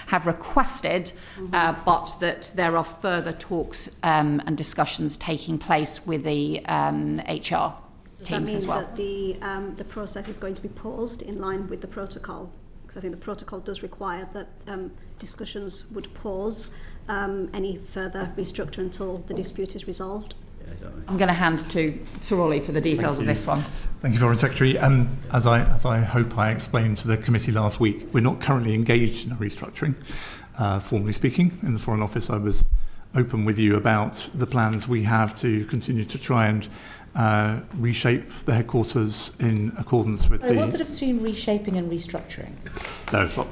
[SPEAKER 2] have requested, but that there are further talks and discussions taking place with the HR.
[SPEAKER 5] Does that mean that the process is going to be paused in line with the protocol? Because I think the protocol does require that discussions would pause any further restructure until the dispute is resolved.
[SPEAKER 2] I'm going to hand to Sir Ollie for the details of this one.
[SPEAKER 13] Thank you, Foreign Secretary. As I hope I explained to the committee last week, we're not currently engaged in a restructuring. Formally speaking, in the Foreign Office, I was open with you about the plans we have to continue to try and reshape the headquarters in accordance with
[SPEAKER 1] Sorry, what's the difference between reshaping and restructuring?
[SPEAKER 13] No, it's not.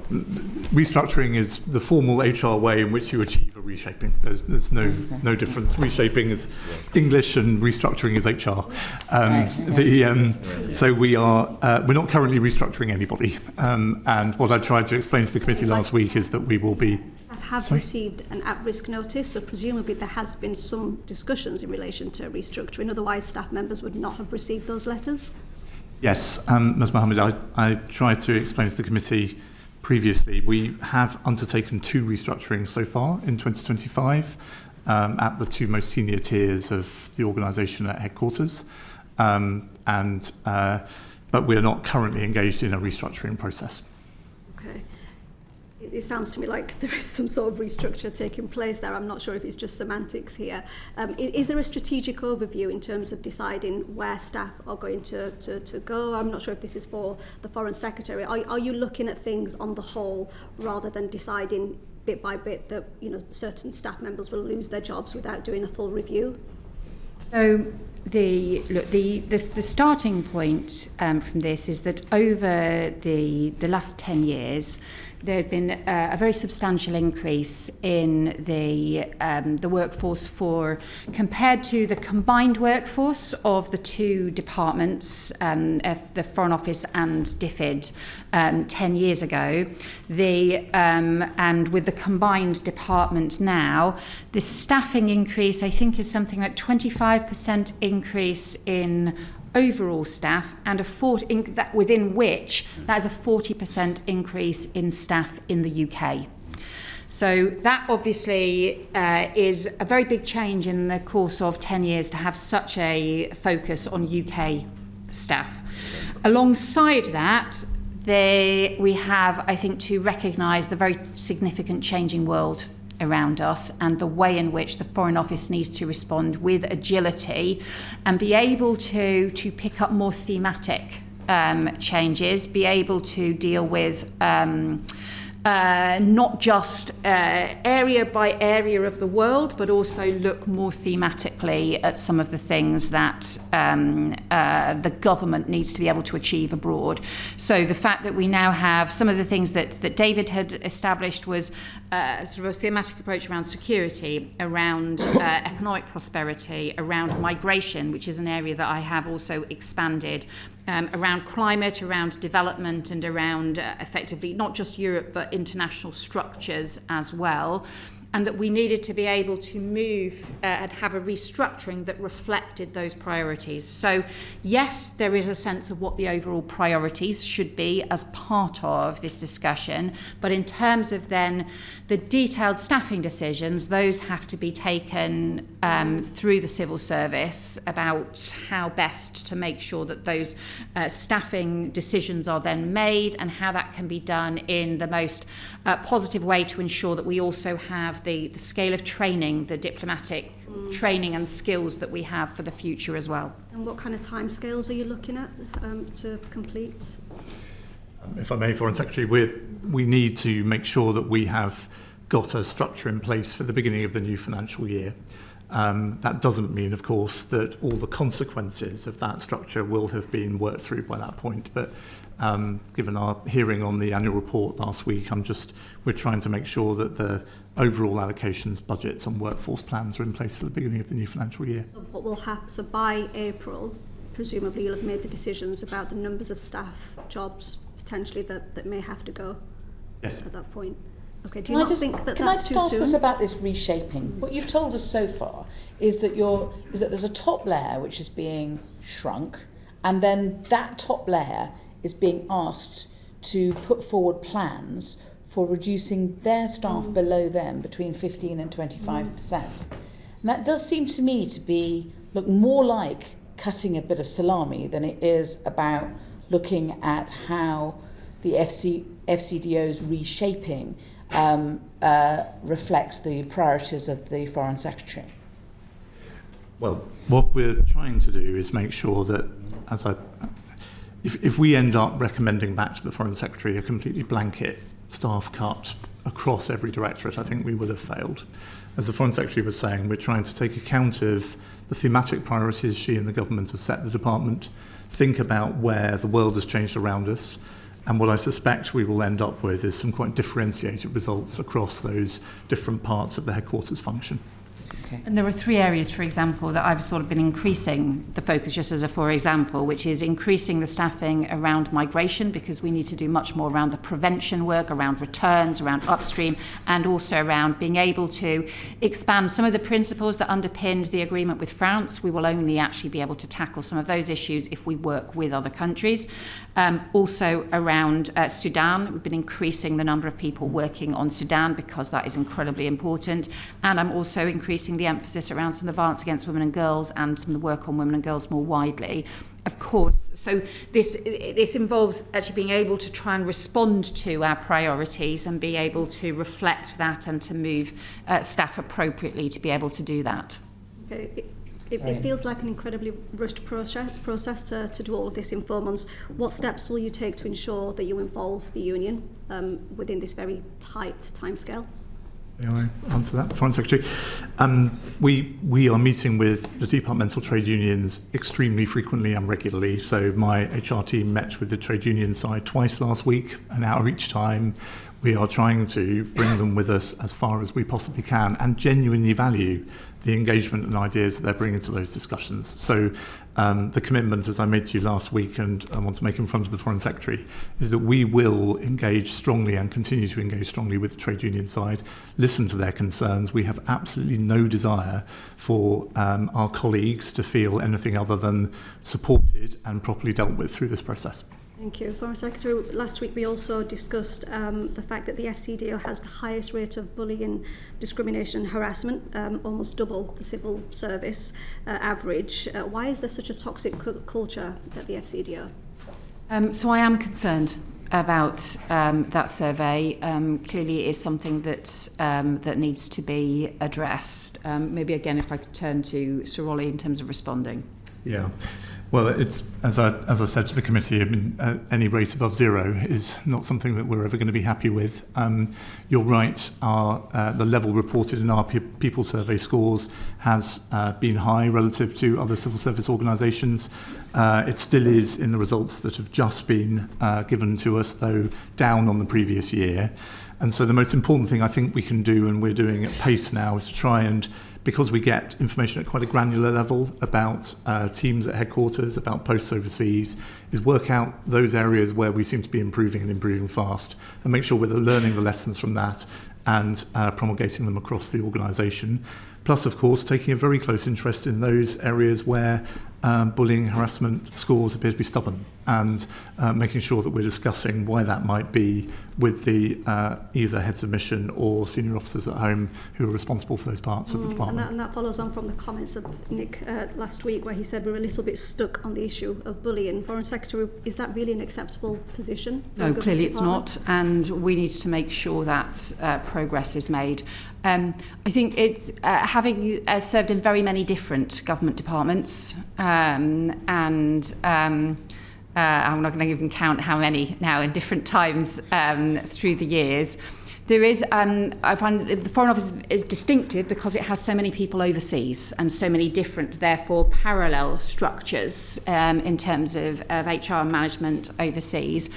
[SPEAKER 13] Restructuring is the formal HR way in which you achieve a reshaping. There's no difference. Reshaping is English and restructuring is HR. So we're not currently restructuring anybody. And what I tried to explain to the committee last week is that we will be.
[SPEAKER 5] Have received an at-risk notice, so presumably there has been some discussions in relation to restructuring. Otherwise, staff members would not have received those letters.
[SPEAKER 13] Yes, Ms Mohammed, I tried to explain to the committee previously, we have undertaken 2 restructurings so far in 2025 at the 2 most senior tiers of the organisation at headquarters, but we are not currently engaged in a restructuring process.
[SPEAKER 5] Okay. It sounds to me like there is some sort of restructure taking place there. I'm not sure if it's just semantics here. Is there a strategic overview in terms of deciding where staff are going to go? I'm not sure if this is for the Foreign Secretary. Are you looking at things on the whole rather than deciding bit by bit that certain staff members will lose their jobs without doing a full review?
[SPEAKER 2] So the starting point from this is that over the last 10 years, there had been a very substantial increase in the workforce compared to the combined workforce of the 2 departments, the Foreign Office and DFID, 10 years ago. And with the combined department now, the staffing increase, I think, is something like 25% increase in overall staff, and within which that is a 40% increase in staff in the UK. So that obviously is a very big change in the course of 10 years to have such a focus on UK staff. Alongside that, we have, I think, to recognise the very significant changing world around us and the way in which the Foreign Office needs to respond with agility and be able to pick up more thematic changes, be able to deal with not just area by area of the world, but also look more thematically at some of the things that the government needs to be able to achieve abroad. So the fact that we now have some of the things that David had established was sort of a thematic approach around security, around economic prosperity, around migration, which is an area that I have also expanded, around climate, around development, and around effectively not just Europe but international structures as well. And that we needed to be able to move and have a restructuring that reflected those priorities. So yes, there is a sense of what the overall priorities should be as part of this discussion, but in terms of then the detailed staffing decisions, those have to be taken through the civil service about how best to make sure that those staffing decisions are then made and how that can be done in the most positive way to ensure that we also have the scale of training, the diplomatic training and skills that we have for the future as well.
[SPEAKER 5] And what kind of timescales are you looking at to complete?
[SPEAKER 13] If I may, Foreign Secretary, we need to make sure that we have got a structure in place for the beginning of the new financial year. That doesn't mean, of course, that all the consequences of that structure will have been worked through by that point. But given our hearing on the annual report last week, we're trying to make sure that the overall allocations, budgets and workforce plans are in place for the beginning of the new financial year.
[SPEAKER 5] So what will happen? So by April, presumably you'll have made the decisions about the numbers of staff, jobs, potentially that may have to go.
[SPEAKER 13] Yes.
[SPEAKER 5] At that point. Okay, do you not think that that's too soon?
[SPEAKER 1] Can I just ask us about this reshaping? What you've told us so far is that there's a top layer which is being shrunk, and then that top layer is being asked to put forward plans for reducing their staff below them between 15 and 25%. And that does seem to me to look more like cutting a bit of salami than it is about looking at how the FCDO's reshaping reflects the priorities of the Foreign Secretary.
[SPEAKER 13] Well, what we're trying to do is make sure that, if we end up recommending back to the Foreign Secretary a completely blanket staff cut across every directorate, I think we would have failed. As the Foreign Secretary was saying, we're trying to take account of the thematic priorities she and the government have set the department, think about where the world has changed around us, and what I suspect we will end up with is some quite differentiated results across those different parts of the headquarters function.
[SPEAKER 2] Okay. And there are 3 areas, for example, that I've sort of been increasing the focus, just as a for example, which is increasing the staffing around migration, because we need to do much more around the prevention work, around returns, around upstream, and also around being able to expand some of the principles that underpinned the agreement with France. We will only actually be able to tackle some of those issues if we work with other countries. Also around Sudan, we've been increasing the number of people working on Sudan because that is incredibly important. And I'm also increasing the emphasis around some of the violence against women and girls and some of the work on women and girls more widely. Of course, so this involves actually being able to try and respond to our priorities and be able to reflect that and to move staff appropriately to be able to do that.
[SPEAKER 5] Okay. It feels like an incredibly rushed process to do all of this in 4 months. What steps will you take to ensure that you involve the union within this very tight timescale?
[SPEAKER 13] May I answer that, Foreign Secretary? We are meeting with the departmental trade unions extremely frequently and regularly. So my HR team met with the trade union side twice last week, an hour each time. We are trying to bring them with us as far as we possibly can and genuinely value the engagement and ideas that they're bringing to those discussions. So the commitment, as I made to you last week and I want to make in front of the Foreign Secretary, is that we will engage strongly and continue to engage strongly with the trade union side, listen to their concerns. We have absolutely no desire for our colleagues to feel anything other than supported and properly dealt with through this process.
[SPEAKER 5] Thank you. Foreign Secretary, last week we also discussed the fact that the FCDO has the highest rate of bullying, discrimination and harassment, almost double the civil service average. Why is there such a toxic culture at the FCDO?
[SPEAKER 2] So I am concerned about that survey. Clearly it is something that that needs to be addressed. Maybe again if I could turn to Sir Ollie in terms of responding.
[SPEAKER 13] Yeah. Well, it's as I said to the committee, I mean, any rate above 0 is not something that we're ever going to be happy with. You're right, the level reported in our people survey scores has been high relative to other civil service organisations. It still is in the results that have just been given to us, though down on the previous year. And so the most important thing I think we can do, and we're doing at pace now, is to try and, because we get information at quite a granular level about teams at headquarters, about posts overseas, is work out those areas where we seem to be improving and improving fast and make sure we're learning the lessons from that and promulgating them across the organisation. Plus, of course, taking a very close interest in those areas where bullying, harassment scores appear to be stubborn, and making sure that we're discussing why that might be with the either heads of mission or senior officers at home who are responsible for those parts of the department.
[SPEAKER 5] And that follows on from the comments of Nick last week, where he said we're a little bit stuck on the issue of bullying. Foreign Secretary, is that really an acceptable position?
[SPEAKER 2] No, clearly it's not, and we need to make sure that progress is made. I think it's having served in very many different government departments, and I'm not going to even count how many now in different times through the years. There is, I find the Foreign Office is distinctive because it has so many people overseas and so many different, therefore, parallel structures in terms of HR management overseas.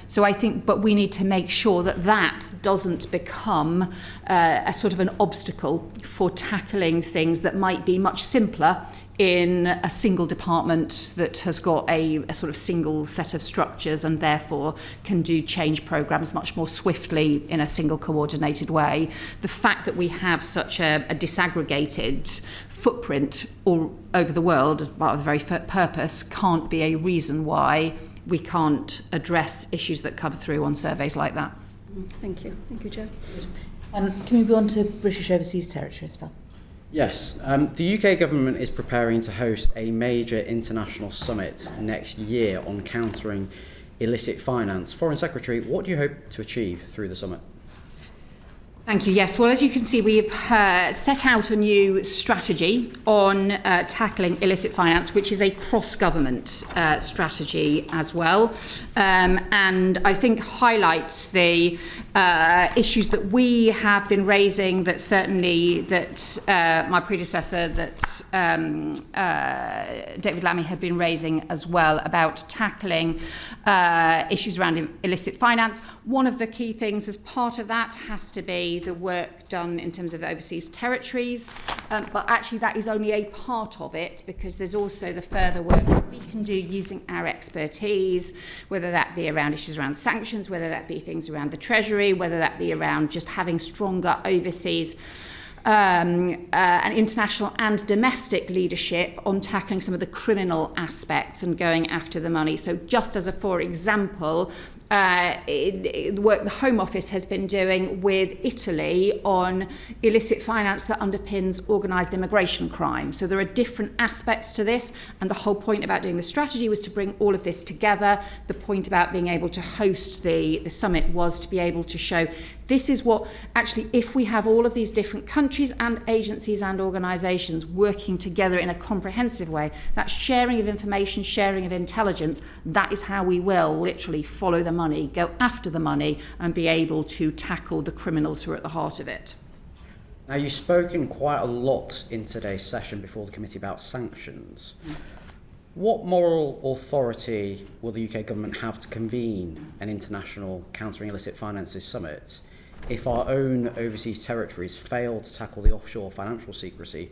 [SPEAKER 2] So I think, but we need to make sure that that doesn't become a sort of an obstacle for tackling things that might be much simpler in a single department that has got a sort of single set of structures and therefore can do change programs much more swiftly in a single coordinated way. The fact that we have such a disaggregated footprint all over the world as part of the very purpose can't be a reason why we can't address issues that come through on surveys like that.
[SPEAKER 5] Thank you. Thank you, Joe.
[SPEAKER 1] Can we go on to British Overseas Territories, Phil?
[SPEAKER 11] Yes, the UK government is preparing to host a major international summit next year on countering illicit finance. Foreign Secretary, what do you hope to achieve through the summit?
[SPEAKER 2] Thank you. Yes, well, as you can see, we've set out a new strategy on tackling illicit finance, which is a cross-government strategy as well, and I think highlights the issues that we have been raising, that certainly my predecessor, David Lammy, had been raising as well, about tackling issues around illicit finance. One of the key things as part of that has to be the work done in terms of the overseas territories, but actually that is only a part of it, because there's also the further work that we can do using our expertise, whether that be around issues around sanctions, whether that be things around the Treasury, whether that be around just having stronger overseas and international and domestic leadership on tackling some of the criminal aspects and going after the money. So just as a for example, the work the Home Office has been doing with Italy on illicit finance that underpins organised immigration crime. So there are different aspects to this, and the whole point about doing the strategy was to bring all of this together. The point about being able to host the summit was to be able to show this is what, actually, if we have all of these different countries and agencies and organisations working together in a comprehensive way, that sharing of information, sharing of intelligence, that is how we will literally follow the money, go after the money, and be able to tackle the criminals who are at the heart of it.
[SPEAKER 11] Now, you've spoken quite a lot in today's session before the committee about sanctions. What moral authority will the UK government have to convene an international countering illicit finances summit if our own overseas territories fail to tackle the offshore financial secrecy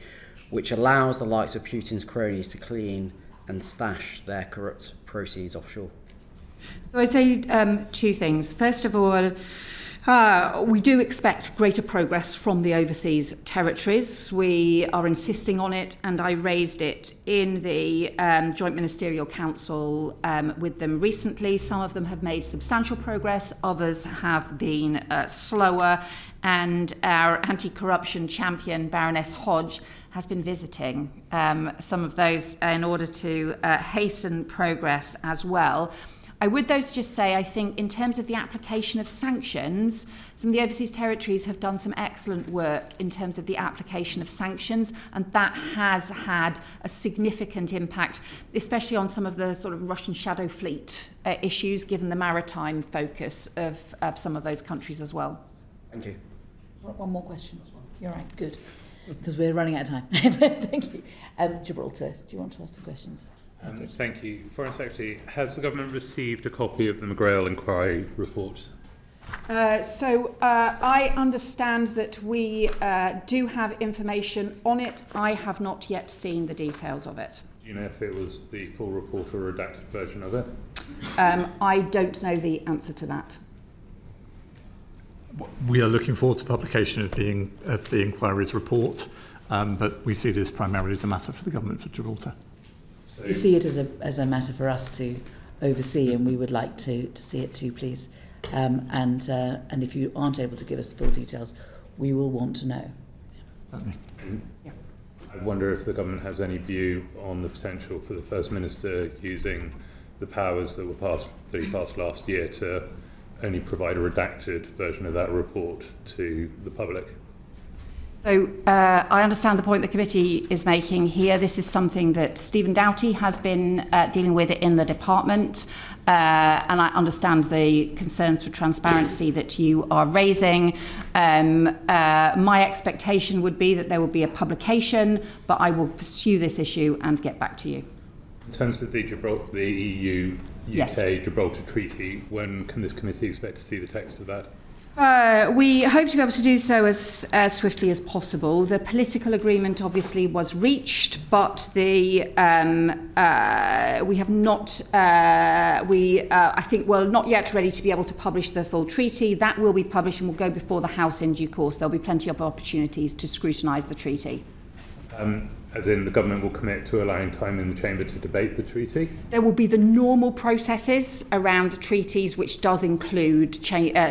[SPEAKER 11] which allows the likes of Putin's cronies to clean and stash their corrupt proceeds offshore?
[SPEAKER 2] So I'd say two things. First of all, we do expect greater progress from the overseas territories. We are insisting on it, and I raised it in the Joint Ministerial Council with them recently. Some of them have made substantial progress, others have been slower, and our anti-corruption champion, Baroness Hodge, has been visiting some of those in order to hasten progress as well. I would though just say, I think in terms of the application of sanctions, some of the overseas territories have done some excellent work in terms of the application of sanctions, and that has had a significant impact, especially on some of the sort of Russian shadow fleet issues, given the maritime focus of some of those countries as well.
[SPEAKER 11] Thank you.
[SPEAKER 1] One more question. You're right, good, because we're running out of time. Thank you. Gibraltar, do you want to ask the questions?
[SPEAKER 9] Thank you. Foreign Secretary, has the government received a copy of the McGrail inquiry report?
[SPEAKER 2] I understand that we do have information on it. I have not yet seen the details of it.
[SPEAKER 9] Do you know if it was the full report or a redacted version of it?
[SPEAKER 2] I don't know the answer to that.
[SPEAKER 13] We are looking forward to publication of the inquiry's report, but we see this primarily as a matter for the government for Gibraltar.
[SPEAKER 1] We see it as a matter for us to oversee, and we would like to see it too, please. And if you aren't able to give us full details, we will want to know.
[SPEAKER 2] Yeah.
[SPEAKER 9] I wonder if the government has any view on the potential for the First Minister using the powers that he passed last year to only provide a redacted version of that report to the public.
[SPEAKER 2] So I understand the point the committee is making here. This is something that Stephen Doughty has been dealing with in the department, and I understand the concerns for transparency that you are raising. My expectation would be that there will be a publication, but I will pursue this issue and get back to you.
[SPEAKER 9] In terms of the EU-UK
[SPEAKER 2] Yes.
[SPEAKER 9] Gibraltar Treaty, when can this committee expect to see the text of that?
[SPEAKER 2] We hope to be able to do so as swiftly as possible. The political agreement obviously was reached, but we have not. I think we're not yet ready to be able to publish the full treaty. That will be published and will go before the House in due course. There'll be plenty of opportunities to scrutinise the treaty.
[SPEAKER 9] As in, the government will commit to allowing time in the chamber to debate the treaty?
[SPEAKER 2] There will be the normal processes around the treaties, which does include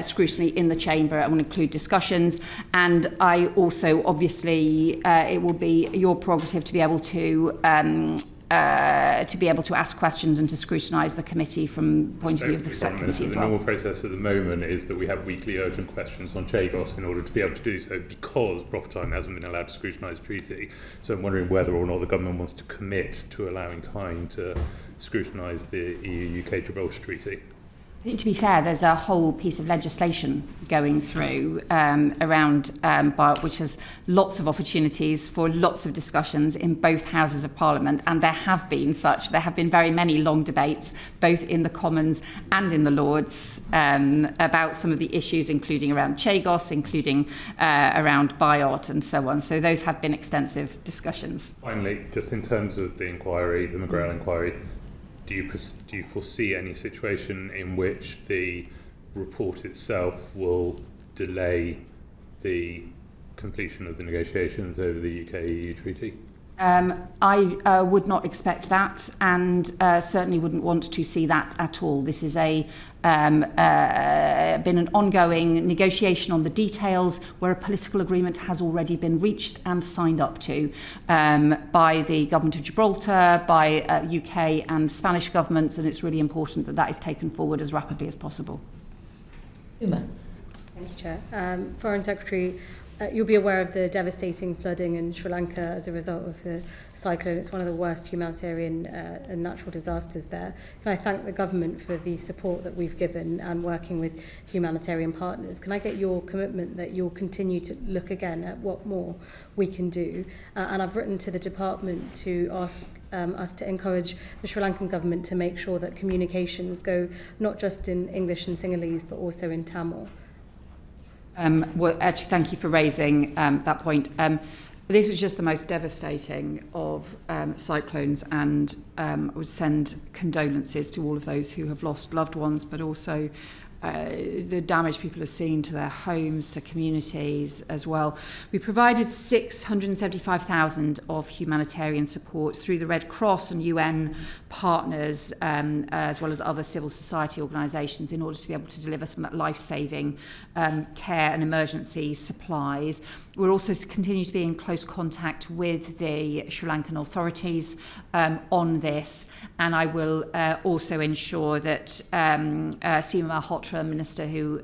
[SPEAKER 2] scrutiny in the chamber and will include discussions. And I also, obviously, it will be your prerogative to be able to to be able to ask questions and to scrutinise the committee from the point of view of the subcommittee as well.
[SPEAKER 9] The normal process at the moment is that we have weekly urgent questions on Chagos in order to be able to do so, because proper time hasn't been allowed to scrutinise the treaty. So I'm wondering whether or not the government wants to commit to allowing time to scrutinise the EU-UK Gibraltar Treaty.
[SPEAKER 2] I think, to be fair, there's a whole piece of legislation going through around BIOT, which has lots of opportunities for lots of discussions in both houses of Parliament, and there have been very many long debates, both in the Commons and in the Lords, about some of the issues, including around Chagos, including around BIOT and so on. So those have been extensive discussions.
[SPEAKER 9] Finally, just in terms of the inquiry, the McGrail inquiry, do you foresee any situation in which the report itself will delay the completion of the negotiations over the UK-EU treaty?
[SPEAKER 2] I would not expect that, and certainly wouldn't want to see that at all. This is been an ongoing negotiation on the details, where a political agreement has already been reached and signed up to by the government of Gibraltar, by UK and Spanish governments, and it's really important that that is taken forward as rapidly as possible.
[SPEAKER 1] Uma.
[SPEAKER 3] Thank you, Chair. Foreign Secretary, you'll be aware of the devastating flooding in Sri Lanka as a result of the cyclone. It's one of the worst humanitarian and natural disasters there. Can I thank the government for the support that we've given and working with humanitarian partners? Can I get your commitment that you'll continue to look again at what more we can do? And I've written to the department to ask us to encourage the Sri Lankan government to make sure that communications go not just in English and Sinhalese, but also in Tamil.
[SPEAKER 2] Well, actually, thank you for raising that point. This is just the most devastating of cyclones, and I would send condolences to all of those who have lost loved ones, but also the damage people have seen to their homes, to communities as well. We provided 675,000 of humanitarian support through the Red Cross and UN partners, as well as other civil society organisations, in order to be able to deliver some of that life-saving care and emergency supplies. We're also continue to be in close contact with the Sri Lankan authorities on this, and I will also ensure that Seema Malhotra, Minister who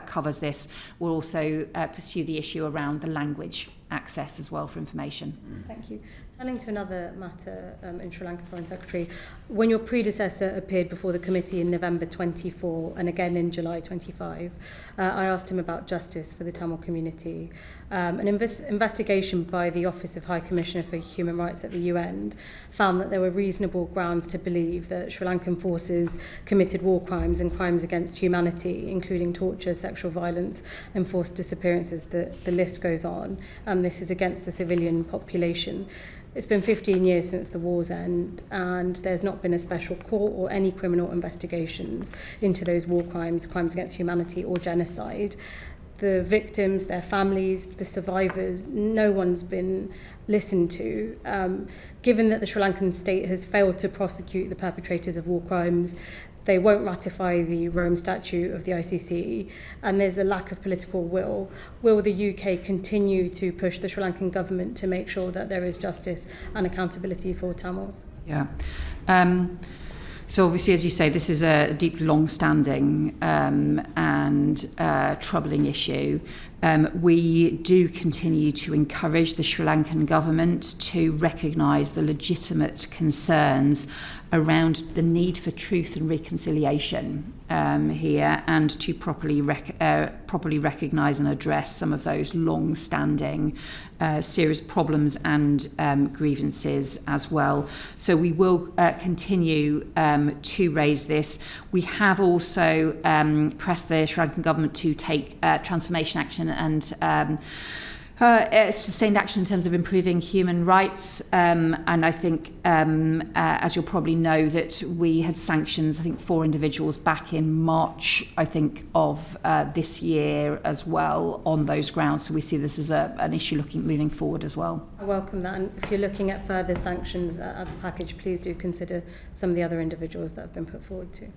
[SPEAKER 2] covers this, will also pursue the issue around the language access as well for information.
[SPEAKER 3] Thank you. Turning to another matter in Sri Lanka, Foreign Secretary, when your predecessor appeared before the committee in November 24 and again in July 25, I asked him about justice for the Tamil community. An investigation by the Office of High Commissioner for Human Rights at the UN found that there were reasonable grounds to believe that Sri Lankan forces committed war crimes and crimes against humanity, including torture, sexual violence and forced disappearances. The list goes on, and this is against the civilian population. It's been 15 years since the war's end, and there's not been a special court or any criminal investigations into those war crimes, crimes against humanity or genocide. The victims, their families, the survivors, no one's been listened to. Given that the Sri Lankan state has failed to prosecute the perpetrators of war crimes, they won't ratify the Rome Statute of the ICC, and there's a lack of political will. Will the UK continue to push the Sri Lankan government to make sure that there is justice and accountability for Tamils?
[SPEAKER 2] Yeah. So obviously, as you say, this is a deep, long-standing and troubling issue. We do continue to encourage the Sri Lankan government to recognise the legitimate concerns around the need for truth and reconciliation here, and to properly recognise and address some of those long-standing serious problems and grievances as well. So we will continue to raise this. We have also pressed the Sri Lankan government to take transformation action and sustained action in terms of improving human rights, and I think, as you'll probably know, that we had sanctions, I think, 4 individuals back in March, I think, of this year as well on those grounds. So we see this as an issue moving forward as well.
[SPEAKER 3] I welcome that, and if you're looking at further sanctions as a package, please do consider some of the other individuals that have been put forward too.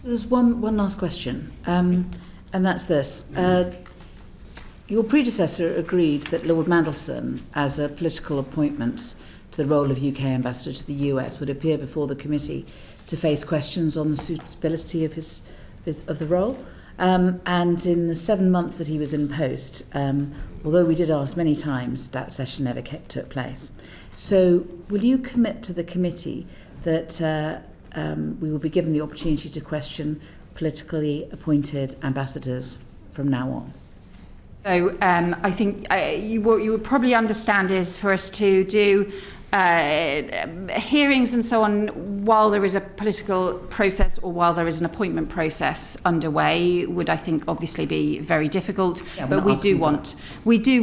[SPEAKER 1] There's one last question, and that's this. Your predecessor agreed that Lord Mandelson, as a political appointment, to the role of UK ambassador to the US, would appear before the committee to face questions on the suitability of of the role. And in the 7 months that he was in post, although we did ask many times, that session never took place. So will you commit to the committee that we will be given the opportunity to question politically appointed ambassadors from now on?
[SPEAKER 2] So I think what you would probably understand is for us to do hearings and so on while there is a political process or while there is an appointment process underway would, I think, obviously be very difficult. Yeah, but we do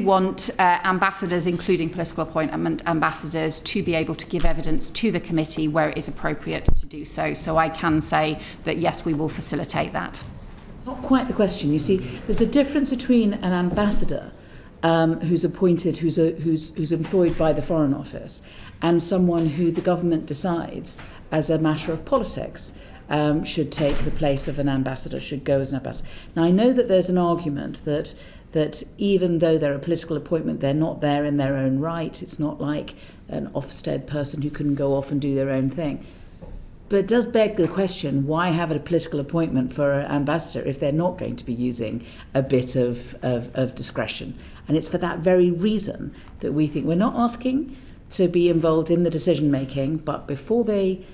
[SPEAKER 2] want ambassadors, including political appointment ambassadors, to be able to give evidence to the committee where it is appropriate to do so. So I can say that yes, we will facilitate that.
[SPEAKER 1] Not quite the question. You see, there's a difference between an ambassador who's appointed, who's employed by the Foreign Office, and someone who the government decides, as a matter of politics, should take the place of an ambassador, should go as an ambassador. Now, I know that there's an argument that even though they're a political appointment, they're not there in their own right. It's not like an Ofsted person who can go off and do their own thing. But it does beg the question, why have a political appointment for an ambassador if they're not going to be using a bit of discretion? And it's for that very reason that we think we're not asking to be involved in the decision making, but before they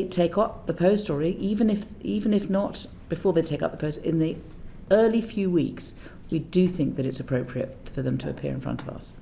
[SPEAKER 1] take up the post, or even if not before they take up the post, in the early few weeks, we do think that it's appropriate for them to appear in front of us.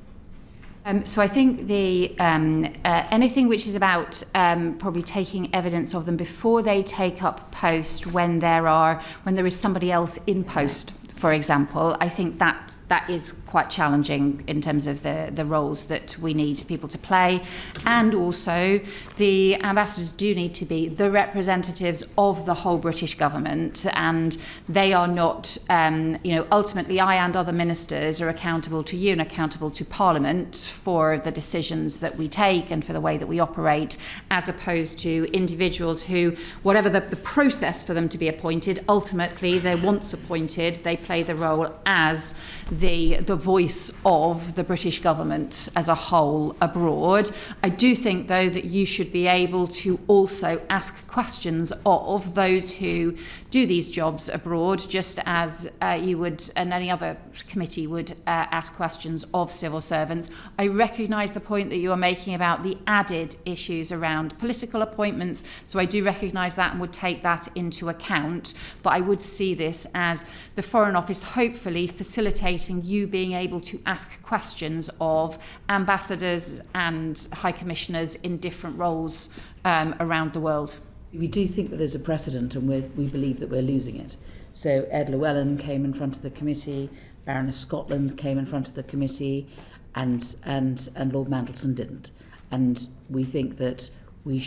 [SPEAKER 2] So I think the anything which is about probably taking evidence of them before they take up post when there is somebody else in post, for example, I think that is quite challenging in terms of the roles that we need people to play. And also the ambassadors do need to be the representatives of the whole British government, and they are not, ultimately I and other ministers are accountable to you and accountable to Parliament for the decisions that we take and for the way that we operate, as opposed to individuals who, whatever the process for them to be appointed, ultimately they're once appointed, they play the role as the voice of the British government as a whole abroad. I do think, though, that you should be able to also ask questions of those who do these jobs abroad, just as you would, and any other committee would ask questions of civil servants. I recognise the point that you are making about the added issues around political appointments, so I do recognise that and would take that into account, but I would see this as the Foreign Office hopefully facilitating you being able to ask questions of ambassadors and high commissioners in different roles around the world.
[SPEAKER 1] We do think that there's a precedent, and we believe that we're losing it. So Ed Llewellyn came in front of the committee, Baroness Scotland came in front of the committee, and Lord Mandelson didn't. And we think that we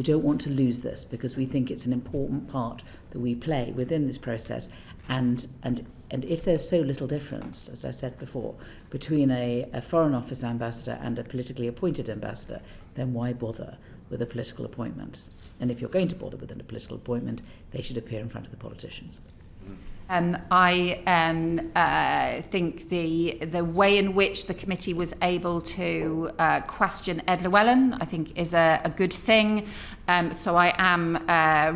[SPEAKER 1] don't want to lose this, because we think it's an important part that we play within this process. And if there's so little difference, as I said before, between a Foreign Office ambassador and a politically appointed ambassador, then why bother with a political appointment? And if you're going to bother with a political appointment, they should appear in front of the politicians.
[SPEAKER 2] I think the way in which the committee was able to question Ed Llewellyn, I think, is a good thing. So I am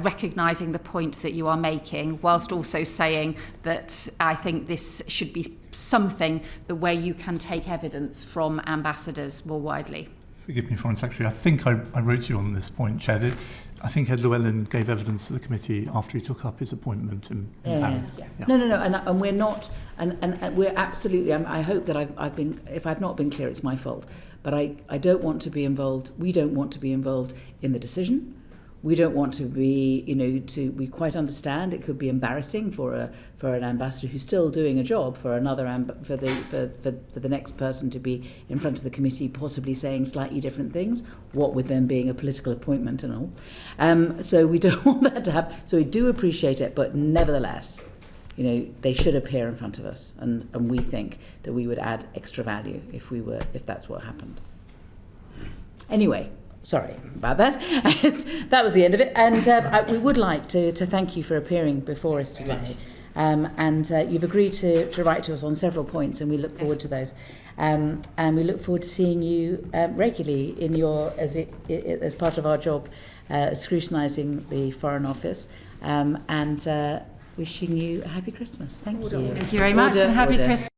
[SPEAKER 2] recognising the point that you are making, whilst also saying that I think this should be something the way you can take evidence from ambassadors more widely.
[SPEAKER 13] Forgive me, Foreign Secretary. I think I wrote you on this point, Chair. That I think Ed Llewellyn gave evidence to the committee after he took up his appointment in Paris.
[SPEAKER 1] Yeah. No, and we're not, and we're absolutely. I hope that I've been. If I've not been clear, it's my fault. But I don't want to be involved. We don't want to be involved in the decision. We don't want to be, we quite understand it could be embarrassing for an ambassador who's still doing a job for another for the next person to be in front of the committee, possibly saying slightly different things, what with them being a political appointment and all. So we don't want that to happen. So we do appreciate it, but nevertheless, they should appear in front of us, and we think that we would add extra value if that's what happened. Anyway. Sorry about that. That was the end of it. And we would like to thank you for appearing before us today. And you've agreed to write to us on several points, and we look forward to those. And we look forward to seeing you regularly in your as part of our job, scrutinising the Foreign Office, and wishing you a happy Christmas. Thank you.
[SPEAKER 2] Thank you very much, and happy Christmas.